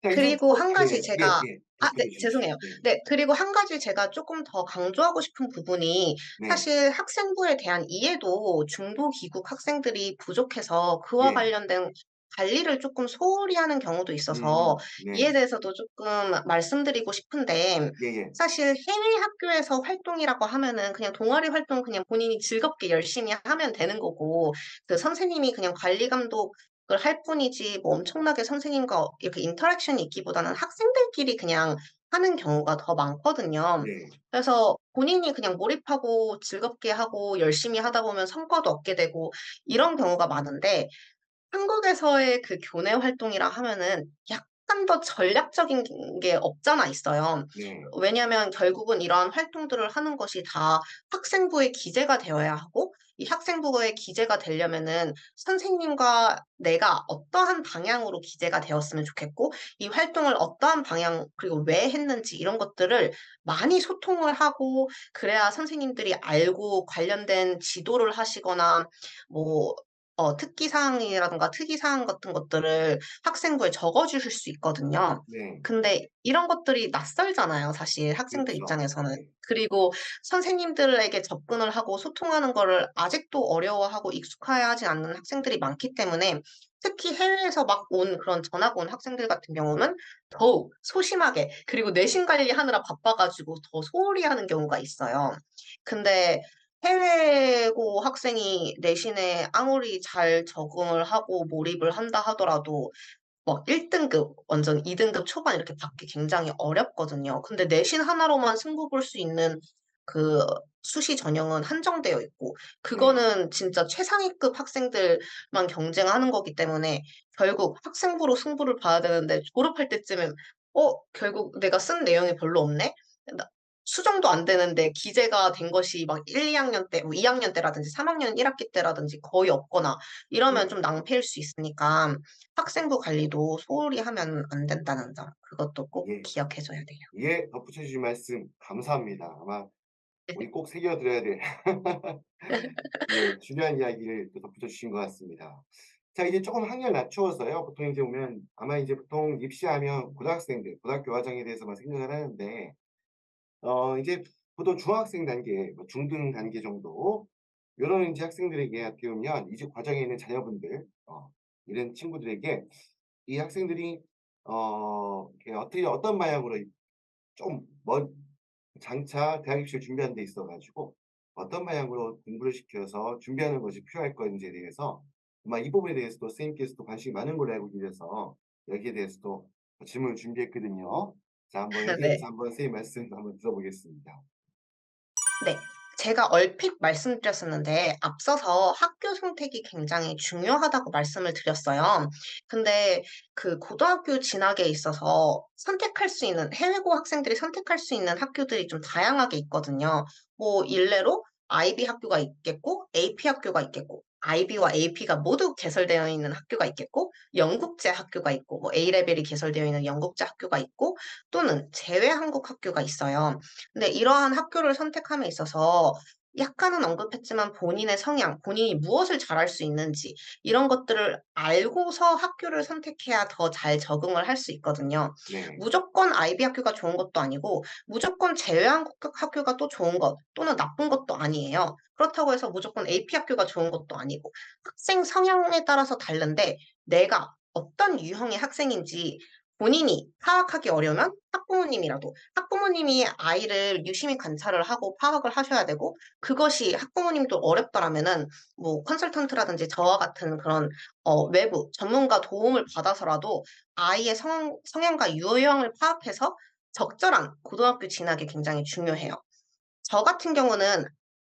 자, 이제 그리고 또 한 가지 네. 제가 예예. 네, 덧붙여 주십시오. 죄송해요. 네. 네, 그리고 한 가지 제가 쪼끔 더 강조하고 싶은 부분이, 네. 사실 학생부에 대한 이해도 중도 귀국 학생들이 부족해서 그와 예. 관련된 관리를 쪼끔 소홀히 하는 경우도 있어서 이에 네. 대해서도 쪼끔 말씀드리고 싶은데, 예예. 사실 해외 학교에서 활동이라고 하면은 그냥 동아리 활동 그냥 본인이 즐겁게 열심히 하면 되는 거고, 그 선생님이 그냥 관리 감독 을 할 뿐이지 뭐 엄청나게 선생님과 이렇게 인터랙션이 있기보다는 학생들끼리 그냥 하는 경우가 더 많거든요. 네. 그래서 본인이 그냥 몰입하고 즐겁게 하고 열심히 하다 보면 성과도 얻게 되고 이런 경우가 많은데, 한국에서의 그 교내 활동이라 하면은 약간 더 전략적인 게 없잖아 있어요. 네. 왜냐하면 결국은 이러한 활동들을 하는 것이 다 학생부에 기재가 되어야 하고, 이 학생부에 기재가 되려면은 선생님과 내가 어떠한 방향으로 기재가 되었으면 좋겠고, 이 활동을 어떠한 방향 그리고 왜 했는지 이런 것들을 많이 소통을 하고, 그래야 선생님들이 알고 관련된 지도를 하시거나 뭐 특기사항이라든가 특이사항 같은 것들을 학생부에 적어 주실 수 있거든요. 네. 근데 이런 것들이 낯설잖아요, 사실 학생들 그렇죠. 입장에서는. 네. 그리고 선생님들에게 접근을 하고 소통하는 거를 아직도 어려워하고 익숙하지 않는 학생들이 많기 때문에, 특히 해외에서 막 온 그런 전학 온 학생들 같은 경우는 더욱 소심하게, 그리고 내신 관리하느라 바빠 가지고 더 소홀히 하는 경우가 있어요. 근데 해외고 학생이 내신에 아무리 잘 적응을 하고 몰입을 한다 하더라도 막 1 등급 완전 2 등급 초반 이렇게 받기 굉장히 어렵거든요. 근데 내신 하나로만 승부 볼 수 있는 그 수시 전형은 한정되어 있고, 네. 그거는 진짜 최상위급 학생들만 경쟁하는 거기 때문에 결국 학생부로 승부를 봐야 되는데, 졸업할 때쯤엔 결국 내가 쓴 내용이 별로 없네? 나 수정도 안 되는데 기재가 된 것이 막 1-2 학년 때 뭐 2 학년 때라든지 3 학년 1 학기 때라든지 거의 없거나 이러면 네. 좀 낭패일 수 있으니까 학생부 관리도 소홀히 하면 안 된다는 점, 그것도 꼭 예. 기억해 줘야 돼요. 예. 덧붙여 주신 말씀 감사합니다. 아마 네. 우리 꼭 새겨 드려야 될 예, 중요한 이야기를 또 덧붙여 주신 것 같습니다. 자, 이제 조금 학년을 낮추어서요. 보통 이제 보면 아마 이제 보통 입시하면 고등학생들, 고등학교 과정에 대해서만 생각을 하는데 이제 보통 중학생 단계, 뭐 중등 단계 정도 요런 인제 학생들에게 어떻게 보면 이제 과정에 있는 자녀분들 이런 친구들에게 이 학생들이 이렇게 어떻게 어떤 방향으로 좀 장차 대학 입시를 준비하는 데 있어 가지고 어떤 방향으로 공부를 시켜서 준비하는 것이 필요할 건지에 대해서 아마 이 부분에 대해서도 선생님께서도 관심이 많은 걸로 알고 계셔서 여기에 대해서도 질문을 준비했거든요. 자, 한번 여기에 네. 대해서 한번 선생님 말씀 한번 들어보겠습니다. 네. 제가 얼핏 말씀드렸었는데 앞서서 학교 선택이 굉장히 중요하다고 말씀을 드렸어요. 근데 그 고등학교 진학에 있어서 선택할 수 있는 해외고 학생들이 선택할 수 있는 학교들이 좀 다양하게 있거든요. 뭐 일례로 IB 학교가 있겠고 AP 학교가 있겠고 IB와 AP가 모두 개설되어 있는 학교가 있겠고 영국제 학교가 있고 뭐 A레벨이 개설되어 있는 영국제 학교가 있고 또는 제외 한국 학교가 있어요. 근데 이러한 학교를 선택함에 있어서 약간은 언급했지만 본인의 성향, 본인이 무엇을 잘할 수 있는지 이런 것들을 알고서 학교를 선택해야 더 잘 적응을 할 수 있거든요. 네. 무조건 IB 학교가 좋은 것도 아니고 무조건 제외한 학교가 또 좋은 것 또는 나쁜 것도 아니에요. 그렇다고 해서 무조건 AP 학교가 좋은 것도 아니고 학생 성향에 따라서 다른데 내가 어떤 유형의 학생인지 본인이 파악하기 어려우면 학부모님이 아이를 유심히 관찰을 하고 파악을 하셔야 되고 그것이 학부모님도 어렵더라면은 뭐 컨설턴트라든지 저와 같은 그런 외부 전문가 도움을 받아서라도 아이의 성향과 유형을 파악해서 적절한 고등학교 진학이 굉장히 중요해요. 저 같은 경우는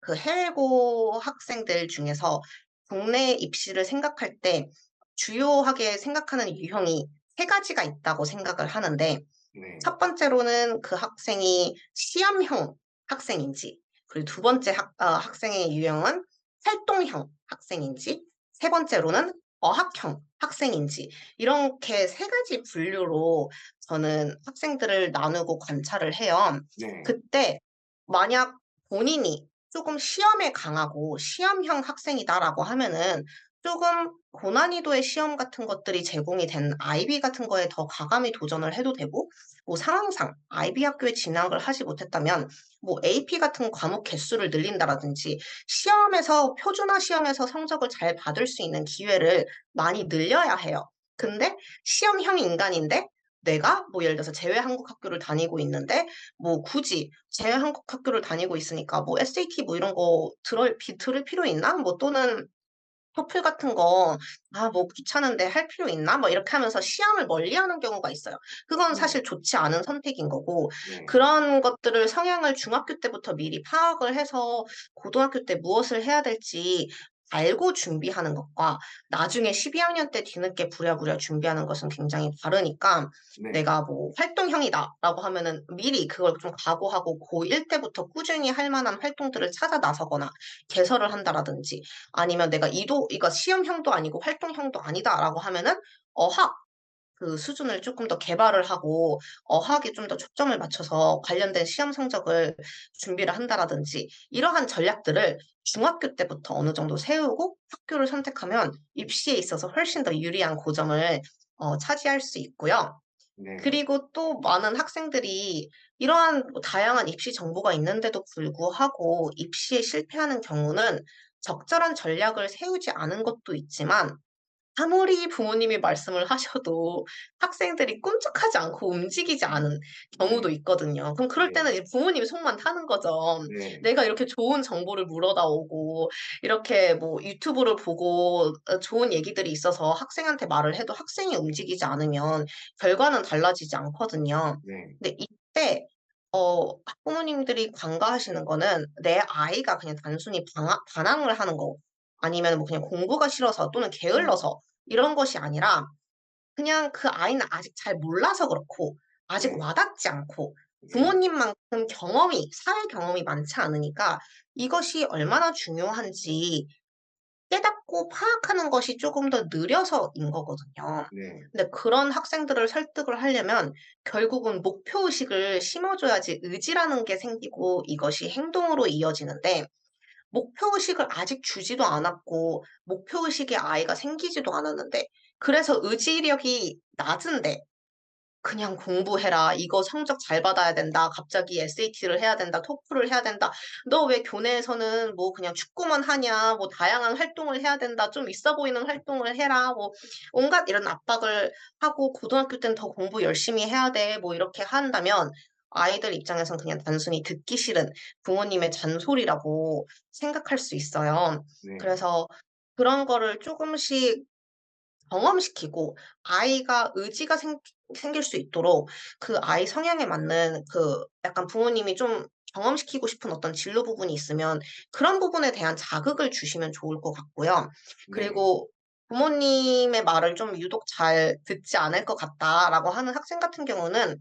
그 해외고 학생들 중에서 국내 입시를 생각할 때 주요하게 생각하는 유형이 세 가지가 있다고 생각을 하는데 네. 첫 번째로는 그 학생이 시험형 학생인지, 그리고 두 번째 학생의 유형은 활동형 학생인지, 세 번째로는 어학형 학생인지, 이렇게 세 가지 분류로 저는 학생들을 나누고 관찰을 해요. 네. 그때 만약 본인이 조금 시험에 강하고 시험형 학생이다라고 하면은 조금 고난이도의 시험 같은 것들이 제공이 된 IB 같은 거에 더 과감히 도전을 해도 되고, 뭐 상황상 IB 학교에 진학을 하지 못했다면 뭐 AP 같은 과목 개수를 늘린다라든지 시험에서 표준화 시험에서 성적을 잘 받을 수 있는 기회를 많이 늘려야 해요. 근데 시험형 인간인데 내가 뭐 예를 들어서 제외 한국 학교를 다니고 있는데 뭐 굳이 제외 한국 학교를 다니고 있으니까 뭐 SAT 뭐 이런 거 들을 필요 있나? 뭐 또는 토플 같은 거, 아, 뭐 귀찮은데 할 필요 있나? 뭐 이렇게 하면서 시험을 멀리하는 경우가 있어요. 그건 네. 사실 좋지 않은 선택인 거고, 네. 그런 것들을 성향을 중학교 때부터 미리 파악을 해서 고등학교 때 무엇을 해야 될지 알고 준비하는 것과 나중에 12학년 때 뒤늦게 부랴부랴 준비하는 것은 굉장히 다르니까 네. 내가 뭐 활동형이다라고 하면은 미리 그걸 좀 각오하고 고1 때부터 꾸준히 할 만한 활동들을 찾아 나서거나 개설을 한다라든지 아니면 내가 이거 시험형도 아니고 활동형도 아니다라고 하면은 어학 그 수준을 조금 더 개발을 하고 어학에 좀 더 초점을 맞춰서 관련된 시험 성적을 준비를 한다라든지 이러한 전략들을 중학교 때부터 어느 정도 세우고 학교를 선택하면 입시에 있어서 훨씬 더 유리한 고점을 차지할 수 있고요. 네. 그리고 또 많은 학생들이 이러한 뭐 다양한 입시 정보가 있는데도 불구하고 입시에 실패하는 경우는 적절한 전략을 세우지 않은 것도 있지만 아무리 부모님이 말씀을 하셔도 학생들이 꿈쩍하지 않고 움직이지 않은 경우도 네. 있거든요. 그럼 그럴 네. 때는 이제 부모님 속만 타는 거죠. 네. 내가 이렇게 좋은 정보를 물어다 오고 이렇게 뭐 유튜브를 보고 좋은 얘기들이 있어서 학생한테 말을 해도 학생이 움직이지 않으면 결과는 달라지지 않거든요. 네. 근데 이때 학부모님들이 간과하시는 거는 내 아이가 그냥 단순히 반항을 하는 거 아니면 뭐 그냥 공부가 싫어서 또는 음. 게을러서 이런 것이 아니라 그냥 그 아이는 아직 잘 몰라서 그렇고 아직 네. 와닿지 않고 네. 부모님만큼 사회 경험이 많지 않으니까 이것이 얼마나 중요한지 깨닫고 파악하는 것이 조금 더 느려서인 거거든요. 네. 근데 그런 학생들을 설득을 하려면 결국은 목표의식을 심어줘야지 의지라는 게 생기고 이것이 행동으로 이어지는데 목표의식을 아직 주지도 않았고 목표의식의 아이가 생기지도 않았는데 그래서 의지력이 낮은데 그냥 공부해라. 이거 성적 잘 받아야 된다. 갑자기 SAT를 해야 된다. 토플을 해야 된다. 너 왜 교내에서는 뭐 그냥 축구만 하냐. 뭐 다양한 활동을 해야 된다. 좀 있어 보이는 활동을 해라. 뭐 온갖 이런 압박을 하고 고등학교 때는 더 공부 열심히 해야 돼. 뭐 이렇게 한다면 아이들 입장에선 그냥 단순히 듣기 싫은 부모님의 잔소리라고 생각할 수 있어요. 네. 그래서 그런 거를 쪼금씩 경험시키고 아이가 의지가 생길 수 있도록 그 아이 성향에 맞는 그 약간 부모님이 좀 경험시키고 싶은 어떤 진로 부분이 있으면 그런 부분에 대한 자극을 주시면 좋을 것 같고요. 네. 그리고 부모님의 말을 좀 유독 잘 듣지 않을 것 같다라고 하는 학생 같은 경우는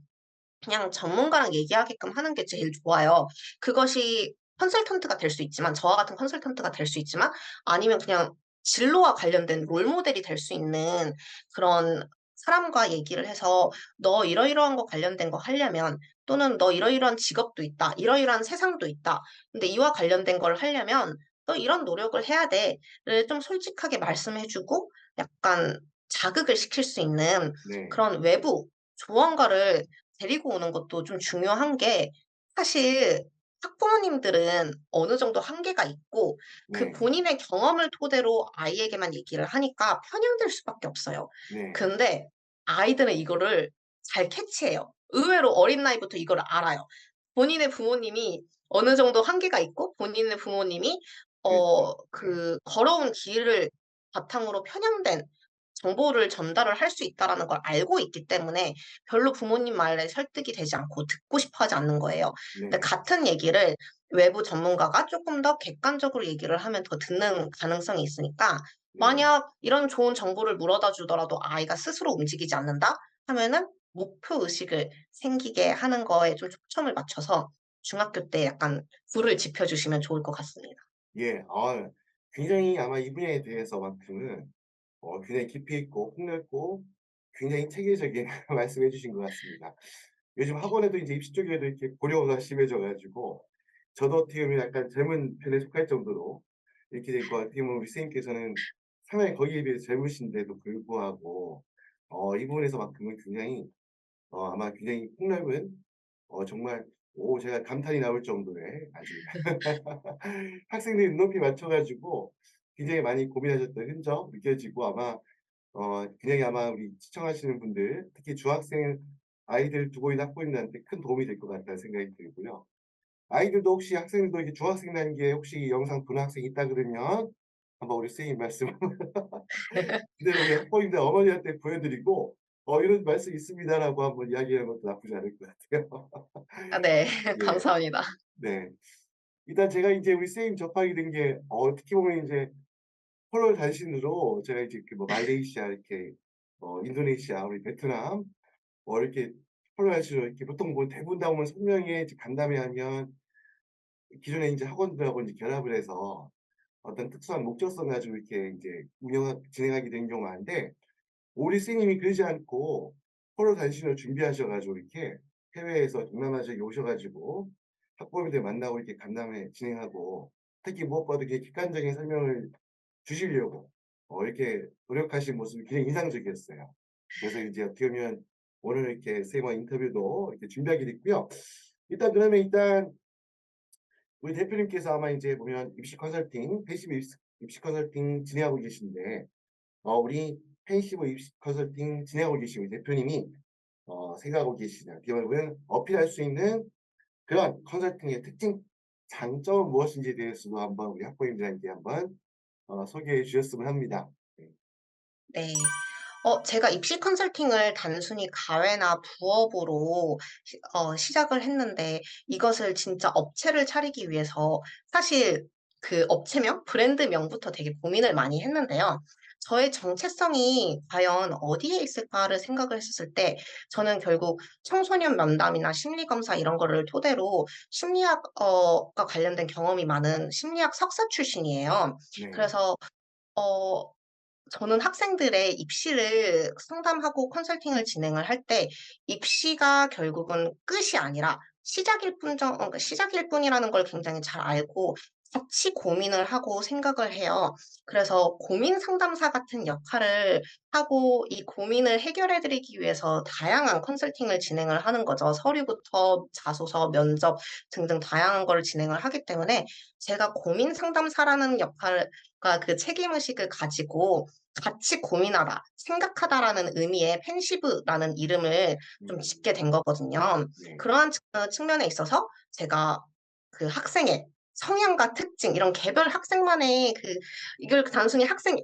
그냥 전문가랑 얘기하게끔 하는 게 제일 좋아요. 그것이 컨설턴트가 될 수 있지만 저와 같은 컨설턴트가 될 수 있지만 아니면 그냥 진로와 관련된 롤 모델이 될 수 있는 그런 사람과 얘기를 해서 "너 이러이러한 거 관련된 거 하려면 또는 너 이러이러한 직업도 있다. 이러이러한 세상도 있다. 근데 이와 관련된 걸 하려면 너 이런 노력을 해야 돼."를 좀 솔직하게 말씀해 주고 약간 자극을 시킬 수 있는 네. 그런 외부 조언가를 데리고 오는 것도 좀 중요한 게 사실 학부모님들은 어느 정도 한계가 있고 그 네. 본인의 경험을 토대로 아이에게만 얘기를 하니까 편향될 수밖에 없어요. 네. 근데 아이들은 이거를 잘 캐치해요. 의외로 어린 나이부터 이걸 알아요. 본인의 부모님이 어느 정도 한계가 있고 본인의 부모님이 그렇죠. 네. 그 걸어온 길을 바탕으로 편향된 정보를 전달을 할 수 있다라는 걸 알고 있기 때문에 별로 부모님 말에 설득이 되지 않고 듣고 싶어 하지 않는 거예요. 근데 네. 같은 얘기를 외부 전문가가 쪼끔 더 객관적으로 얘기를 하면 더 듣는 가능성이 있으니까 네. 만약 이런 좋은 정보를 물어다 주더라도 아이가 스스로 움직이지 않는다 하면은 목표 의식을 생기게 하는 거에 좀 초점을 맞춰서 중학교 때 약간 불을 지펴 주시면 좋을 것 같습니다. 예. 굉장히 아마 이 분야에 대해서만큼은 굉장히 깊이 있고 폭넓고 굉장히 체계적인 말씀해 주신 것 같습니다. 요즘 학원에도 이제 입시 쪽에도 이렇게 고령화가 심해져 가지고 저도 어떻게 보면 약간 젊은 편에 속할 정도로 이렇게 되고 어떻게 보면 우리 선생님께서는 상당히 거기에 비해서 젊으신데도 불구하고 이 부분에서만큼은 굉장히 아마 굉장히 폭넓은 정말 제가 감탄이 나올 정도의 아주 학생들이 눈높이 맞춰 가지고 굉장히 많이 고민하셨던 흔적 느껴지고 아마 굉장히 아마 우리 시청하시는 분들 특히 중학생 아이들 두고 있는 학부모님들한테 큰 도움이 될 것 같다는 생각이 들고요. 아이들도 혹시 학생들도 이렇게 중학생 단계에 혹시 이 영상 보는 학생이 있다 그러면 한번 우리 선생님 말씀 그대로 우리 학부모님들 어머니한테 보여 드리고 "이런 말씀 있습니다."라고 한번 이야기하는 것도 나쁘지 않을 것 같아요. 아 네. 예. 감사합니다. 네. 일단 제가 이제 우리 선생님 접하게 된 게 어떻게 보면 인제 폴로 단신으로 제가 이제 그 뭐 말레이시아 이렇게 인도네시아 우리 베트남 이렇게 폴로 단신으로 이렇게 보통 뭐 대부분 다 오면 설명회 이제 간담회 하면 기존에 인제 학원들하고 인제 결합을 해서 어떤 특수한 목적성 가지고 이렇게 인제 진행하게 된 경우가 많은데 우리 선생님이 그러지 않고 폴로 단신을 준비하셔 가지고 이렇게 해외에서 동남아 지역에 오셔 가지고 학부모님들 만나고 이렇게 간담회 진행하고 특히 무엇보다도 이렇게 객관적인 설명을 주시려고 이렇게 노력하신 모습이 굉장히 인상적이었어요. 그래서 이제 어떻게 보면 오늘 이렇게 선생님과 인터뷰도 이렇게 준비하게 됐고요. 일단 그러면 일단 우리 대표님께서 아마 이제 보면 입시 컨설팅, 패시브 입시 컨설팅 진행하고 계신데 우리 펜시브 입시 컨설팅 진행하고 계신 우리 대표님이 생각하고 계시는 어떻게 보면 어필할 수 있는 그런 컨설팅의 특징, 장점은 무엇인지에 대해서도 한번 우리 학부모님들한테 한번 소개해 주셨으면 합니다. 네. 네. 제가 입시 컨설팅을 단순히 가외나 부업으로 시작을 했는데 이것을 진짜 업체를 차리기 위해서 사실 그 업체명, 브랜드명부터 되게 고민을 많이 했는데요. 저의 정체성이 과연 어디에 있을까를 생각을 했었을 때 저는 결국 청소년 면담이나 심리 검사 이런 거를 토대로 심리학 과 관련된 경험이 많은 심리학 석사 출신이에요. 네. 그래서 어 저는 학생들의 입시를 상담하고 컨설팅을 진행을 할 때 입시가 결국은 끝이 아니라 시작일 뿐이라는 걸 굉장히 잘 알고 같이 고민을 하고 생각을 해요. 그래서 고민 상담사 같은 역할을 하고 이 고민을 해결해 드리기 위해서 다양한 컨설팅을 진행을 하는 거죠. 서류부터 자소서, 면접 등등 다양한 거를 진행을 하기 때문에 제가 고민 상담사라는 역할과 그 책임의식을 가지고 같이 고민하다, 생각하다라는 의미의 펜시브라는 이름을 좀 짓게 된 거거든요. 네. 그러한 측면에 있어서 제가 그 학생의 성향과 특징, 이런 개별 학생만의 이걸 단순히 학생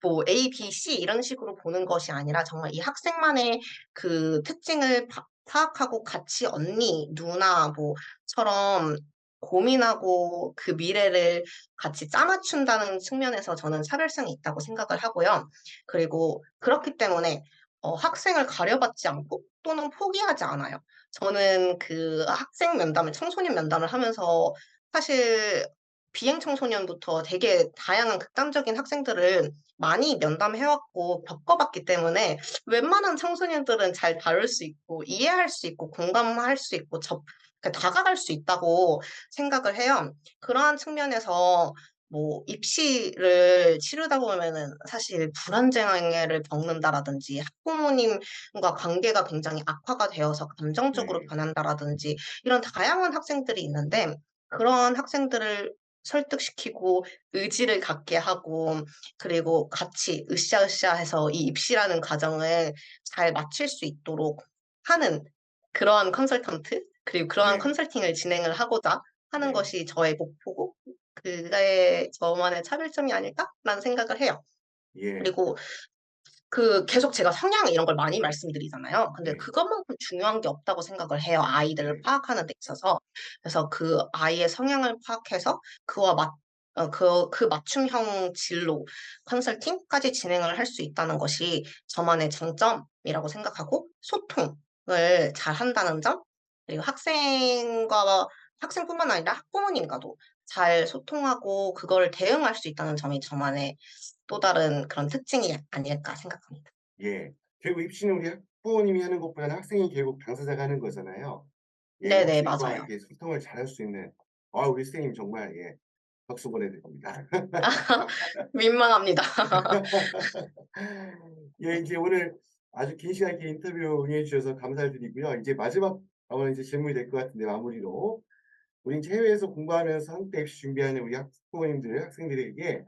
뭐 A, B, C 이런 식으로 보는 것이 아니라 정말 이 학생만의 그 특징을 파악하고 같이 언니, 누나 뭐처럼 고민하고 그 미래를 같이 짜맞춘다는 측면에서 저는 차별성이 있다고 생각을 하고요. 그리고 그렇기 때문에 학생을 가려받지 않고 또는 포기하지 않아요. 저는 그 학생 면담을, 청소년 면담을 하면서 사실 비행 청소년부터 되게 다양한 극단적인 학생들을 많이 면담해왔고 겪어봤기 때문에 웬만한 청소년들은 잘 다룰 수 있고 이해할 수 있고 공감할 수 있고 다가갈 수 있다고 생각을 해요. 그러한 측면에서 뭐 입시를 치르다 보면은 사실 불안장애를 겪는다라든지 학부모님과 관계가 굉장히 악화가 되어서 감정적으로 네. 변한다라든지 이런 다양한 학생들이 있는데 그런 학생들을 설득시키고 의지를 갖게 하고 그리고 같이 으쌰으쌰해서 이 입시라는 과정을 잘 마칠 수 있도록 하는 그러한 컨설턴트 그리고 그러한 네. 컨설팅을 진행을 하고자 하는 네. 것이 저의 목표고 그게 저만의 차별점이 아닐까라는 생각을 해요. 예. 그리고 계속 제가 성향 이런 걸 많이 말씀드리잖아요. 근데 네. 그것만큼 중요한 게 없다고 생각을 해요. 아이들을 네. 파악하는 데 있어서. 그래서 그 아이의 성향을 파악해서 그와 그 맞춤형 진로 컨설팅까지 진행을 할 수 있다는 것이 저만의 장점이라고 생각하고 소통을 잘 한다는 점, 그리고 학생뿐만 아니라 학부모님과도 잘 소통하고 그걸 대응할 수 있다는 점이 저만의 또 다른 그런 특징이 아닐까 생각합니다. 예. 결국 입시는 우리 학부모님이 하는 것보다는 학생이 결국 당사자가 하는 거잖아요. 예. 네네, 학생과 맞아요. 이렇게 소통을 잘할 수 있는 우리 선생님 정말 예 박수 보내야 될 겁니다. 민망합니다. 예 이제 오늘 아주 긴 시간 이렇게 인터뷰 응해 주셔서 감사를 드리고요. 이제 마지막 이제 질문이 될 것 같은데 마무리로. 우리 이제 해외에서 공부하면서 한국대 입시 준비하는 우리 학부모님들, 학생들에게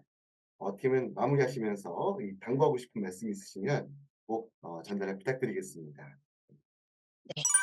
어떻게 면 마무리하시면서 이 당부하고 싶은 말씀 있으시면 꼭 전달을 부탁드리겠습니다.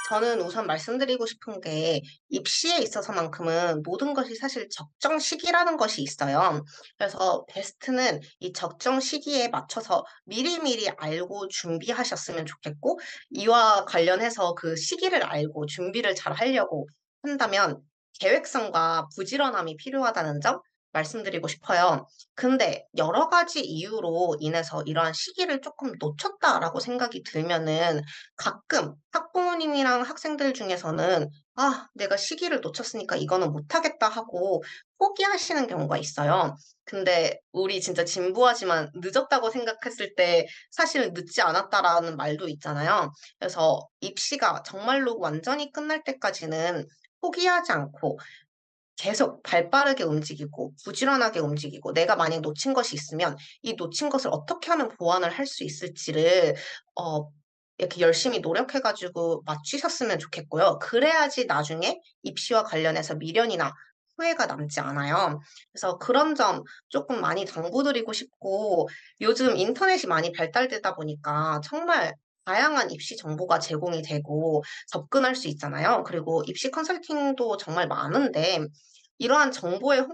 저는 우선 말씀드리고 싶은 게 입시에 있어서만큼은 모든 것이 사실 적정 시기라는 것이 있어요. 그래서 베스트는 이 적정 시기에 맞춰서 미리미리 알고 준비하셨으면 좋겠고, 이와 관련해서 그 시기를 알고 준비를 잘 하려고 한다면 계획성과 부지런함이 필요하다는 점 말씀드리고 싶어요. 근데 여러 가지 이유로 인해서 이러한 시기를 조금 놓쳤다라고 생각이 들면은 가끔 학부모님이랑 학생들 중에서는 '아 내가 시기를 놓쳤으니까 이거는 못하겠다.' 하고 포기하시는 경우가 있어요. 근데 우리 진짜 진부하지만 늦었다고 생각했을 때 사실은 늦지 않았다라는 말도 있잖아요. 그래서 입시가 정말로 완전히 끝날 때까지는 포기하지 않고 계속 발빠르게 움직이고 부지런하게 움직이고 내가 만약 놓친 것이 있으면 이 놓친 것을 어떻게 하면 보완을 할 수 있을지를 어 이렇게 열심히 노력해 가지고 맞추셨으면 좋겠고요. 그래야지 나중에 입시와 관련해서 미련이나 후회가 남지 않아요. 그래서 그런 점 쪼끔 많이 당부드리고 싶고 요즘 인터넷이 많이 발달되다 보니까 정말 다양한 입시 정보가 제공이 되고 접근할 수 있잖아요. 그리고 입시 컨설팅도 정말 많은데 이러한 정보의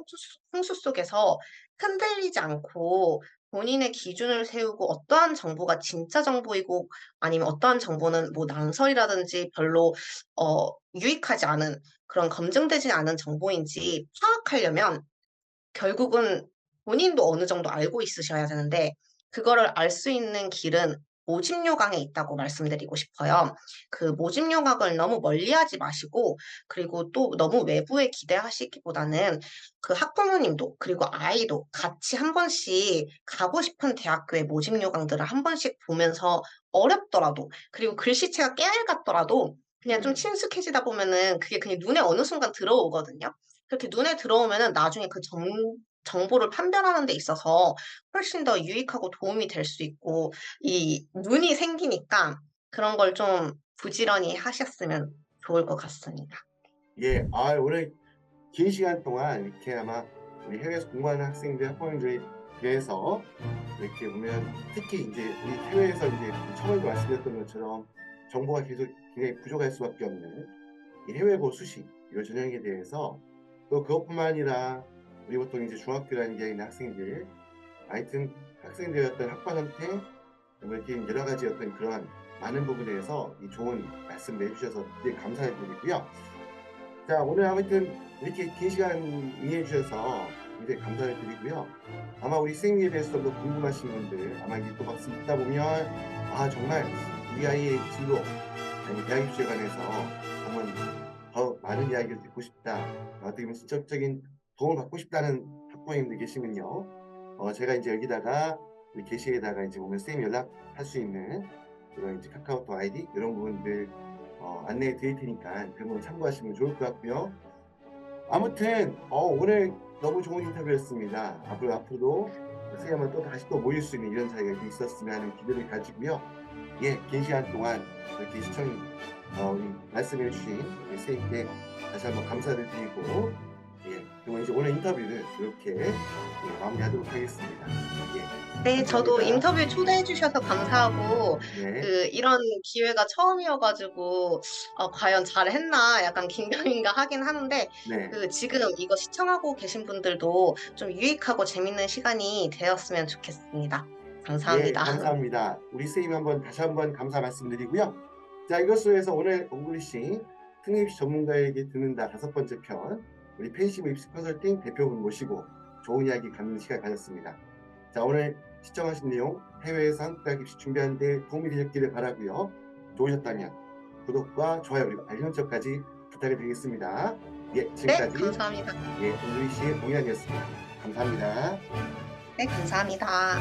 홍수 속에서 흔들리지 않고 본인의 기준을 세우고 어떠한 정보가 진짜 정보이고 아니면 어떠한 정보는 뭐 낭설이라든지 별로 유익하지 않은 그런 검증되지 않은 정보인지 파악하려면 결국은 본인도 어느 정도 알고 있으셔야 되는데 그거를 알 수 있는 길은 모집 요강에 있다고 말씀드리고 싶어요. 그 모집 요강을 너무 멀리하지 마시고 그리고 또 너무 외부에 기대하시기보다는 그 학부모님도 그리고 아이도 같이 한 번씩 가고 싶은 대학교의 모집 요강들을 한 번씩 보면서 어렵더라도 그리고 글씨체가 깨알 같더라도 그냥 좀 네. 친숙해지다 보면은 그게 그냥 눈에 어느 순간 들어오거든요. 그렇게 눈에 들어오면은 나중에 그 정보를 판별하는 데 있어서 훨씬 더 유익하고 도움이 될 수 있고 이 눈이 생기니까 그런 걸 좀 부지런히 하셨으면 좋을 것 같습니다. 예, 오늘 긴 시간 동안 이렇게 아마 우리 해외에서 공부하는 학생들, 학부모님들에 대해서 이렇게 보면 특히 이제 우리 해외에서 이제 처음에도 말씀드렸던 것처럼 정보가 계속 굉장히 부족할 수밖에 없는 이 해외고 수시 이 전형에 대해서 또 그것뿐만 아니라 우리 보통 이제 중학교 다니는 게 있는 학생들 하여튼 학생들의 어떤 학과 선택 뭐 이렇게 여러 가지 어떤 그러한 많은 부분에서 이 좋은 말씀을 해주셔서 되게 감사드리고요. 자, 오늘 아무튼 이렇게 긴 시간 이해해 주셔서 굉장히 감사를 드리고요. 아마 우리 선생님에 대해서 좀 더 궁금하신 분들 아마 이게 또 막상 듣다 보면 정말 우리 아이의 진로 아니 대학 입시에 관해서 한번 더 많은 이야기를 듣고 싶다. 어떻게 보면 직접적인 도움을 받고 싶다는 학부모님들 계시면요. 제가 이제 여기다가 우리 게시에다가 이제 보면 선생님 연락할 수 있는 그런 이제 카카오톡 아이디 이런 부분들 안내해 드릴 테니까 그런 거 참고하시면 좋을 것 같고요. 아무튼 오늘 너무 좋은 인터뷰였습니다. 앞으로도 선생님과 또 다시 또 모일 수 있는 이런 자리가 있었으면 하는 기대를 가지고요. 예, 긴 시간 동안 이렇게 우리 말씀해 주신 우리 선생님께 다시 한번 감사를 드리고 그리고 이제 오늘 인터뷰를 이렇게 마무리하도록 하겠습니다. 네, 저도 감사합니다. 인터뷰 초대해 주셔서 감사하고 네, 이런 기회가 처음이어 가지고 과연 잘했나 약간 긴가민가 하긴 하는데 네. 지금 이거 시청하고 계신 분들도 좀 유익하고 재밌는 시간이 되었으면 좋겠습니다. 예, 감사합니다. 감사합니다. 우리 선생님 다시 한번 감사 말씀드리고요. 자, 이것으로 해서 오늘 옹글리시 특립 전문가에게 듣는다 5번째 편 우리 펜시브 입시 컨설팅 대표분 모시고 좋은 이야기 갖는 시간 가졌습니다. 자, 오늘 시청하신 내용 해외에서 한국 대학 입시 준비하는 데 도움이 되셨기를 바라고요. 좋으셨다면 구독과 좋아요 그리고 알림 설정까지 부탁드리겠습니다. 예, 네, 지금까지 감사합니다. 옹글리시의 동현이었습니다. 감사합니다. 네, 감사합니다.